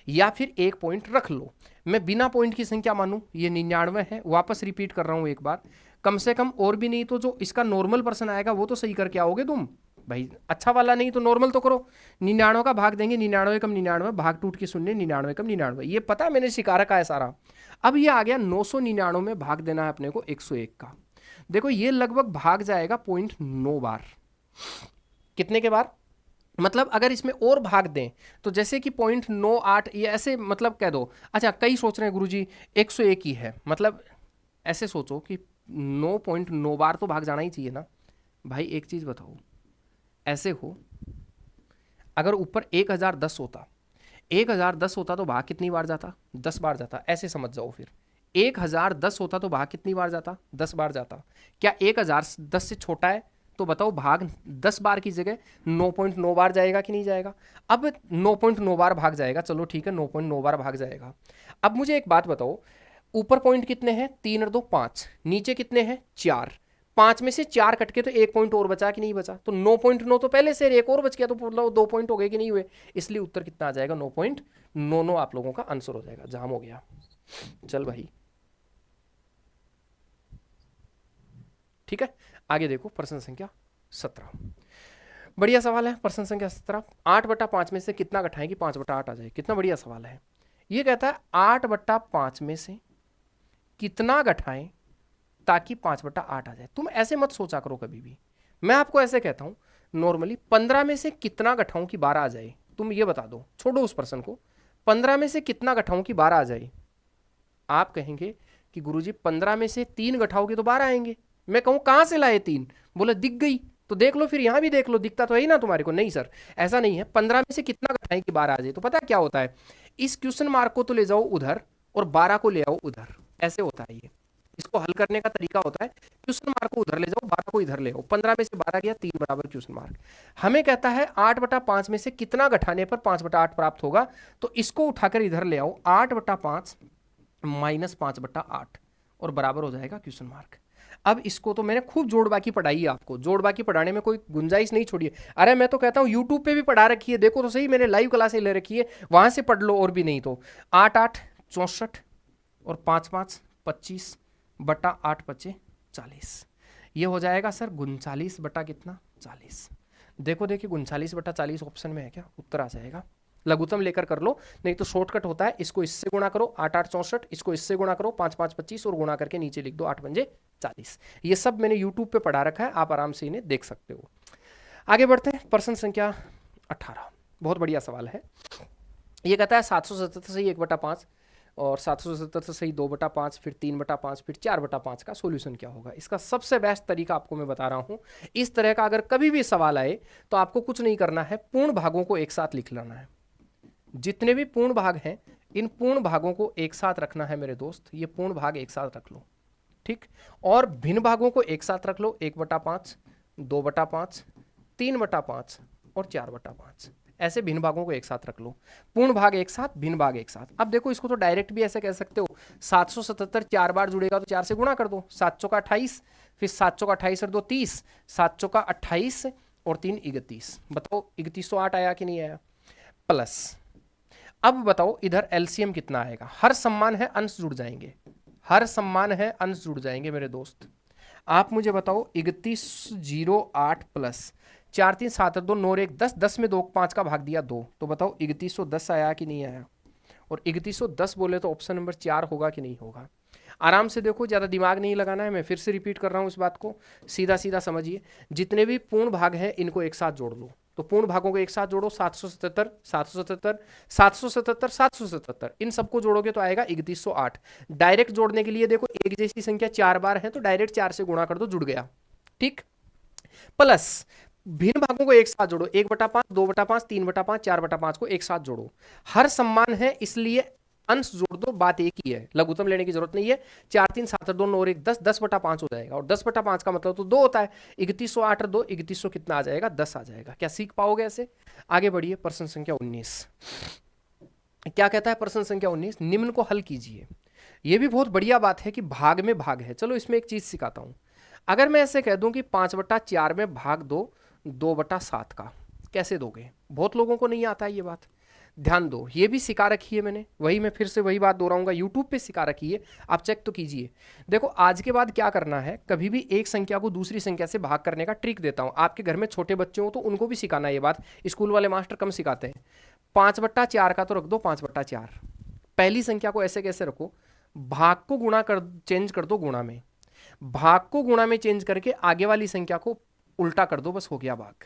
या फिर एक पॉइंट रख लो। मैं बिना पॉइंट की संख्या मानूं, ये 99 है, वापस रिपीट कर रहा हूं एक बार, कम से कम और भी नहीं तो जो इसका नॉर्मल पर्सन आएगा वो तो सही करके आओगे तुम भाई, अच्छा वाला नहीं तो नॉर्मल तो करो। 99 का भाग देंगे, 99 कम 99, भाग टूट के शून्य, 99 कम 99, ये पता है मैंने सिखा रखा है सारा। अब ये आ गया 999 में भाग देना है अपने को 101 का। देखो ये लगभग भाग जाएगा 0.9 बार। कितने के बार? मतलब अगर इसमें और भाग दें तो जैसे कि 0.98 ये ऐसे मतलब कह दो। अच्छा, कई सोच रहे हैं गुरुजी 101 ही है, मतलब ऐसे सोचो कि 9.9 बार तो भाग जाना ही चाहिए ना भाई। एक चीज बताओ, ऐसे हो, अगर ऊपर 1010 होता, 1010 होता तो भाग कितनी बार जाता? 10 बार जाता। ऐसे समझ जाओ फिर, 1010 होता तो भाग कितनी बार जाता? 10 बार जाता। क्या 1010 से छोटा है? तो बताओ भाग 10 बार की जगह 9.9 बार जाएगा कि नहीं जाएगा? अब 9.9 बार भाग जाएगा, चलो ठीक है 9.9 बार भाग जाएगा। अब मुझे एक बात बताओ, ऊपर पॉइंट कितने हैं? 3 और 2 5, नीचे कितने हैं? 4। 5 में से 4 कट के तो एक पॉइंट और बचा कि नहीं बचा? तो 9.9 तो पहले से एक और बच गया, तो मतलब 2 पॉइंट हो गए कि नहीं हुए? इसलिए उत्तर कितना आ जाएगा? 9.99 आप लोगों का आंसर हो जाएगा। जाम हो गया, चल भाई ठीक है। आगे देखो प्रश्न संख्या 17, बढ़िया सवाल है। प्रश्न संख्या 17, 8/5 में से कितना घटाएं कि 5/8 आ जाए? कितना बढ़िया सवाल है। ये कहता है 8/5 में से कितना घटाएं ताकि 5/8 आ जाए। तुम ऐसे मत सोचा करो कभी भी। मैं आपको ऐसे कहता हूं नॉर्मली 15 में से कितना घटाऊं कि 12 आ जाए, तुम ये बता दो, छोड़ो उस पर्सन को, 15 में से कितना घटाऊं कि 12 आ जाए। आप कहेंगे कि गुरुजी 15 में से 3 घटाओगे तो 12 आएंगे। मैं कहूं कहां से लाए 3? बोले दिख गई। तो देख लो फिर, यहां भी देख लो, दिखता तो है ही ना तुम्हारे को। नहीं सर ऐसा नहीं है, 15 में से कितना घटाएं कि 12 आ जाए। तो पता है क्या होता है, इस क्वेश्चन मार्क को तो ले जाओ उधर और 12 को ले आओ उधर, ऐसे होता है ये। इसको हल करने का तरीका होता है, क्वेश्चन मार्क को उधर ले जाओ, 12 को इधर ले आओ। 15 में से 12 गया, 3 बराबर क्वेश्चन मार्क। हमें कहता है 8/5 में से कितना घटाने पर 5/8 प्राप्त होगा, तो इसको उठाकर इधर ले आओ, 8/5 माइनस 5/8 और बराबर हो जाएगा क्वेश्चन मार्क। अब इसको तो मैंने खूब जोड़ बाकी पढ़ाई है आपको, जोड़ बाकी पढ़ाने में कोई गुंजाइश नहीं छोड़ी है। अरे मैं तो कहता हूँ यूट्यूब पे भी पढ़ा रखी है, देखो तो सही, मैंने लाइव क्लासें ले रखी है, वहां से पढ़ लो। और भी नहीं तो 8/8 64 और 5/5 25 बटा 8/5 40, ये हो जाएगा सर 39 बटा कितना 40। देखो देखिए 39/40 ऑप्शन में है क्या, उत्तर आ जाएगा। लघुत्तम लेकर कर लो, नहीं तो शॉर्टकट होता है, इसको इससे गुणा करो 8/8 64, इसको इससे गुणा करो 5/5 25 और गुणा करके नीचे लिख दो 8×5 40। ये सब मैंने यूट्यूब पे पढ़ा रखा है, आप आराम से इन्हें देख सकते हो। आगे बढ़ते हैं, प्रश्न संख्या 18, बहुत बढ़िया सवाल है। ये कहता है 777 से 1/5 और 777 से सही 2/5, फिर 3/5, फिर 4/5 का सॉल्यूशन क्या होगा। इसका सबसे बेस्ट तरीका आपको मैं बता रहा हूं, इस तरह का अगर कभी भी सवाल आए तो आपको कुछ नहीं करना है, पूर्ण भागों को एक साथ लिख लेना है। जितने भी पूर्ण भाग हैं, इन पूर्ण भागों को एक साथ रखना है मेरे दोस्त। ये पूर्ण भाग एक साथ रख लो, ठीक। और भिन्न भागों को एक साथ रख लो, 1/5, 2/5, 3/5 और 4/5। ऐसे भिन्न भागों को एक साथ रख लो, पूर्ण भाग एक साथ, भिन्न भाग एक साथ। अब देखो इसको तो डायरेक्ट भी ऐसे कह सकते हो, 777 4 बार जुड़ेगा तो 4 से गुणा कर दो, 7 चौका 28, फिर 7 चौका 28 और 2 30, 7 चौका 28 और 3 31। बताओ 3108 आया कि नहीं आया? प्लस अब बताओ इधर एलसीएम कितना आएगा। हर सम्मान है अंश जुड़ जाएंगे, हर सम्मान है अंश जुड़ जाएंगे मेरे दोस्त। आप मुझे बताओ 3108 प्लस 4 3 7 2 9 1 10, 10 में 2 5 का भाग दिया 2, तो बताओ 3110 आया कि नहीं आया? और 3110 बोले तो ऑप्शन नंबर 4 होगा कि नहीं होगा? आराम से देखो, ज़्यादा दिमाग नहीं लगाना है। मैं फिर से रिपीट कर रहा हूँ इस बात को, सीधा सीधा समझिए। जितने भी पूर्ण भाग हैं इनको एक साथ जोड़ लो, तो पूर्ण भागों को एक साथ जोड़ो, 777 777 777 777, इन सबको जोड़ोगे तो आएगा 3108। डायरेक्ट जोड़ने के लिए देखो, एक जैसी संख्या 4 बार है तो डायरेक्ट 4 से गुणा कर दो, जुड़ गया, ठीक। प्लस भिन्न भागों को एक साथ जोड़ो, 1/5, 2/5, 3/5, 4/5 को एक साथ जोड़ो। हर सम्मान है इसलिए अंश जोड़ दो, बात एक ही है, लघुत्तम लेने की जरूरत नहीं है। 4 3 7 2 9 1 10, 10/5 हो जाएगा, और 10/5 का मतलब तो 2 होता है। 3108 2 3100 कितना आ जाएगा? 10 आ जाएगा। क्या सीख पाओगे ऐसे? आगे बढ़िए, प्रश्न संख्या 19 क्या कहता है? प्रश्न संख्या 19, निम्न को हल कीजिए। यह भी बहुत बढ़िया बात है कि भाग में भाग है। चलो इसमें एक चीज सिखाता हूं। अगर मैं ऐसे कह दूं कि 5/4 में भाग दो 2/7 का, कैसे दोगे? बहुत लोगों को नहीं आता है ये बात, ध्यान दो। ये भी सिखा रखी है मैंने, वही मैं फिर से वही बात दोहराऊंगा, यूट्यूब पे सिखा रखी है, आप चेक तो कीजिए। देखो आज के बाद क्या करना है, कभी भी एक संख्या को दूसरी संख्या से भाग करने का ट्रिक देता हूं। आपके घर में छोटे बच्चे हो तो उनको भी सिखाना ये बात, स्कूल वाले मास्टर कम सिखाते हैं। 5/4 का तो रख दो 5/4, पहली संख्या को ऐसे कैसे रखो, भाग को गुणा कर, चेंज कर दो गुणा में, भाग को गुणा में चेंज करके आगे वाली संख्या को उल्टा कर दो, बस हो गया भाग।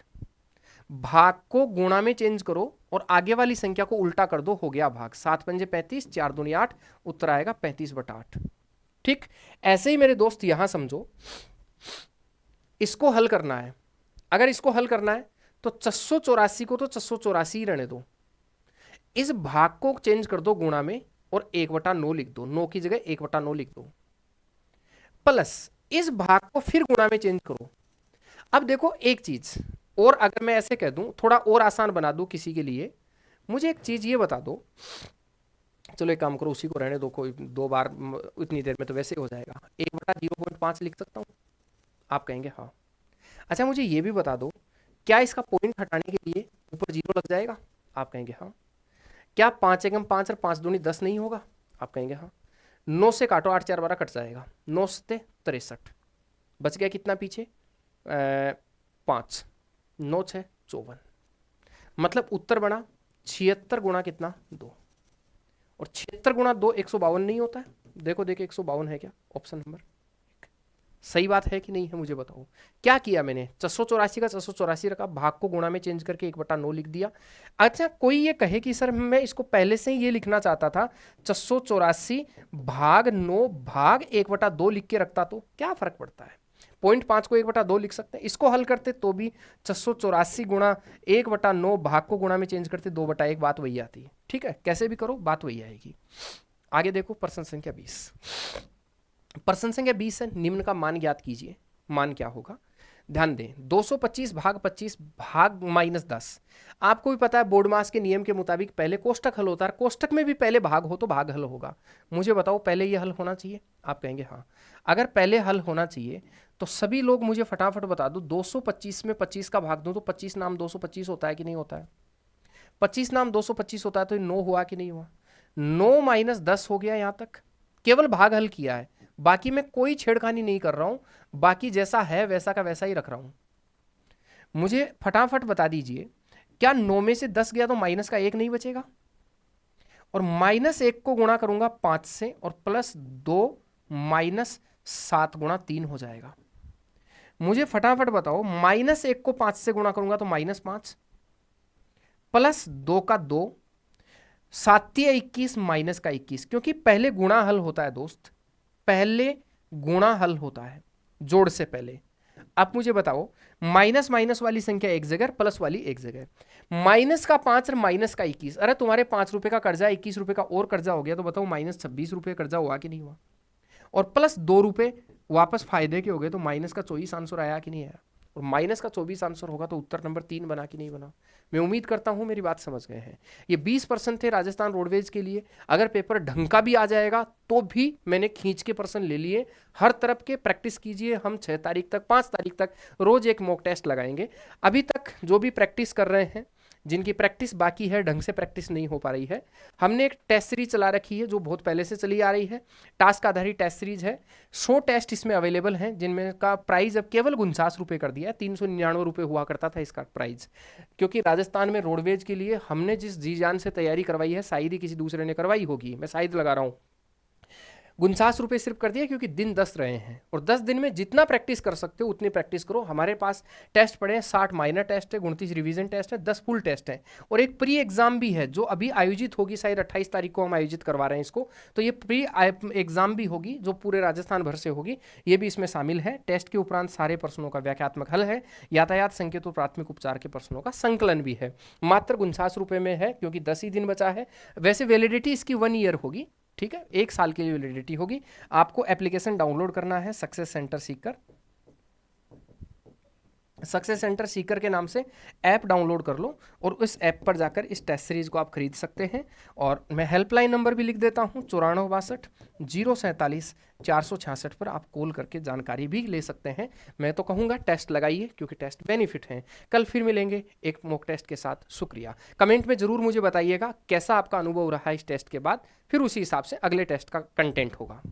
भाग को गुणा में चेंज करो और आगे वाली संख्या को उल्टा कर दो, हो गया भाग। 7 पंजे 35, 4 दूनी 8, उत्तर आएगा 35/8, ठीक। ऐसे ही मेरे दोस्त यहां समझो, इसको हल करना है। अगर इसको हल करना है तो 684 को तो 684 ही रहने दो, इस भाग को चेंज कर दो गुणा में और 1/9 लिख दो, 9 की जगह 1/9 लिख दो, प्लस इस भाग को फिर गुणा में चेंज करो। अब देखो एक चीज और, अगर मैं ऐसे कह दूं, थोड़ा और आसान बना दूं किसी के लिए, मुझे एक चीज ये बता दो। चलो एक काम करो, उसी को रहने दो, कोई 2 बार इतनी देर में तो वैसे हो जाएगा। 1/0.5 लिख सकता हूं? आप कहेंगे हाँ। अच्छा मुझे ये भी बता दो, क्या इसका पॉइंट हटाने के लिए ऊपर 0 लग जाएगा? आप कहेंगे हाँ। क्या 5 एकम 5 और 5 दूनी 10 नहीं होगा? आप कहेंगे हाँ। 9 से काटो, 8 4 12 कट जाएगा, 9 से 63, बच गया कितना पीछे? 5, 9 6 54, मतलब उत्तर बना 76 गुणा कितना? 2, और 76 गुणा 2 152 नहीं होता है? देखो देखो 152 है क्या? Option number 1। सही बात है कि नहीं है, मुझे बताओ। क्या किया मैंने, 684 का 684 रखा, भाग को गुणा में चेंज करके 1/9 लिख दिया। अच्छा, कोई ये कहे कि सर मैं इसको पहले से ही ये लिखना चाहता था, 684 भाग 9 भाग 1/2 लिख के रखता तो क्या फर्क पड़ता है। 0.5 को 1/2 लिख सकते हैं, इसको हल करते तो भी 684 गुणा 1/9 भाग को गुणा में चेंज करते 2/1, बात वही आती है। ठीक है, कैसे भी करो बात वही आएगी। आगे देखो, प्रश्न संख्या 20। प्रश्न संख्या 20 है, निम्न का मान ज्ञात कीजिए। मान क्या होगा, ध्यान दें, 225 भाग 25 भाग -10। आपको भी पता है बोर्ड मास के नियम के मुताबिक पहले कोष्टक हल होता है, कोष्टक में भी पहले भाग हो तो भाग हल होगा। मुझे बताओ पहले ये हल होना चाहिए, आप कहेंगे हाँ। अगर पहले हल होना चाहिए तो सभी लोग मुझे फटाफट बता दो, 225 में 25 का भाग दो तो 25 नाम 225 होता है कि नहीं होता है। 25 नाम 225 होता है तो 9 हुआ कि नहीं हुआ। 9 - 10 हो गया, यहां तक केवल भाग हल किया है, बाकी मैं कोई छेड़खानी नहीं कर रहा हूं, बाकी जैसा है वैसा का वैसा ही रख रहा हूं। मुझे फटाफट बता दीजिए, क्या 9 में से 10 गया तो माइनस का 1 नहीं बचेगा, और -1 को गुणा करूंगा 5 से और +2 -7 गुणा 3 हो जाएगा। मुझे फटाफट बताओ, -1 को 5 से गुणा करूंगा तो -5 +2 का 2, 7 × 21 -21, क्योंकि पहले गुणा हल होता है दोस्त, पहले गुणा हल होता है जोड़ से पहले। अब मुझे बताओ, माइनस माइनस वाली संख्या एक जगह, प्लस वाली एक जगह। माइनस का 5 और माइनस का 21, अरे तुम्हारे 5 रुपए का कर्जा 21 रुपए का और कर्जा हो गया, तो बताओ -26 रुपए कर्जा हुआ कि नहीं हुआ। और +2 रुपए वापस फायदे के हो गए, तो माइनस का 24 आंसर आया कि नहीं आया। और माइनस का 24 आंसर होगा तो उत्तर नंबर 3 बना कि नहीं बना। मैं उम्मीद करता हूं मेरी बात समझ गए हैं। ये 20% थे राजस्थान रोडवेज के लिए। अगर पेपर ढंग का भी आ जाएगा तो भी मैंने खींच के पर्सन ले लिए। हर तरफ के प्रैक्टिस कीजिए। हम 6 तारीख तक 5 तारीख तक रोज एक मॉक टेस्ट लगाएंगे। अभी तक जो भी प्रैक्टिस कर रहे हैं, जिनकी प्रैक्टिस बाकी है, ढंग से प्रैक्टिस नहीं हो पा रही है, हमने एक टेस्ट सीरीज चला रखी है जो बहुत पहले से चली आ रही है। टास्क आधारित टेस्ट सीरीज है। 100 टेस्ट इसमें अवेलेबल हैं, जिनमें का प्राइस अब केवल 49 रुपये कर दिया है। 399 रुपये हुआ करता था इसका प्राइस, क्योंकि राजस्थान में रोडवेज के लिए हमने जिस जी जान से तैयारी करवाई है, शायद ही किसी दूसरे ने करवाई होगी, मैं शायद लगा रहा हूँ। 49 रुपये सिर्फ कर दिया क्योंकि दिन 10 रहे हैं, और 10 दिन में जितना प्रैक्टिस कर सकते हो उतनी प्रैक्टिस करो। हमारे पास टेस्ट पड़े हैं, 60 माइनर टेस्ट है, 29 रिवीजन टेस्ट है, 10 फुल टेस्ट है, और एक प्री एग्जाम भी है जो अभी आयोजित होगी, शायद 28 तारीख को हम आयोजित करवा रहे हैं इसको। तो ये प्री एग्जाम भी होगी जो पूरे राजस्थान भर से होगी, ये भी इसमें शामिल है। टेस्ट के उपरांत सारे प्रश्नों का व्याख्यात्मक हल है, यातायात संकेत और प्राथमिक उपचार के प्रश्नों का संकलन भी है। मात्र 49 रुपये में है क्योंकि 10 ही दिन बचा है। वैसे वैलिडिटी इसकी 1 ईयर होगी, ठीक है, 1 साल के लिए वैलिडिटी होगी। आपको एप्लीकेशन डाउनलोड करना है, success centre Sikar. Success centre Sikar के नाम से ऐप डाउनलोड कर लो और उस ऐप पर जाकर इस टेस्ट सीरीज को आप खरीद सकते हैं। और मैं हेल्पलाइन नंबर भी लिख देता हूं, 9462 047 466 पर आप कॉल करके जानकारी भी ले सकते हैं। मैं तो कहूँगा टेस्ट लगाइए क्योंकि टेस्ट बेनिफिट हैं। कल फिर मिलेंगे एक मॉक टेस्ट के साथ। शुक्रिया। कमेंट में ज़रूर मुझे बताइएगा कैसा आपका अनुभव रहा इस टेस्ट के बाद, फिर उसी हिसाब से अगले टेस्ट का कंटेंट होगा।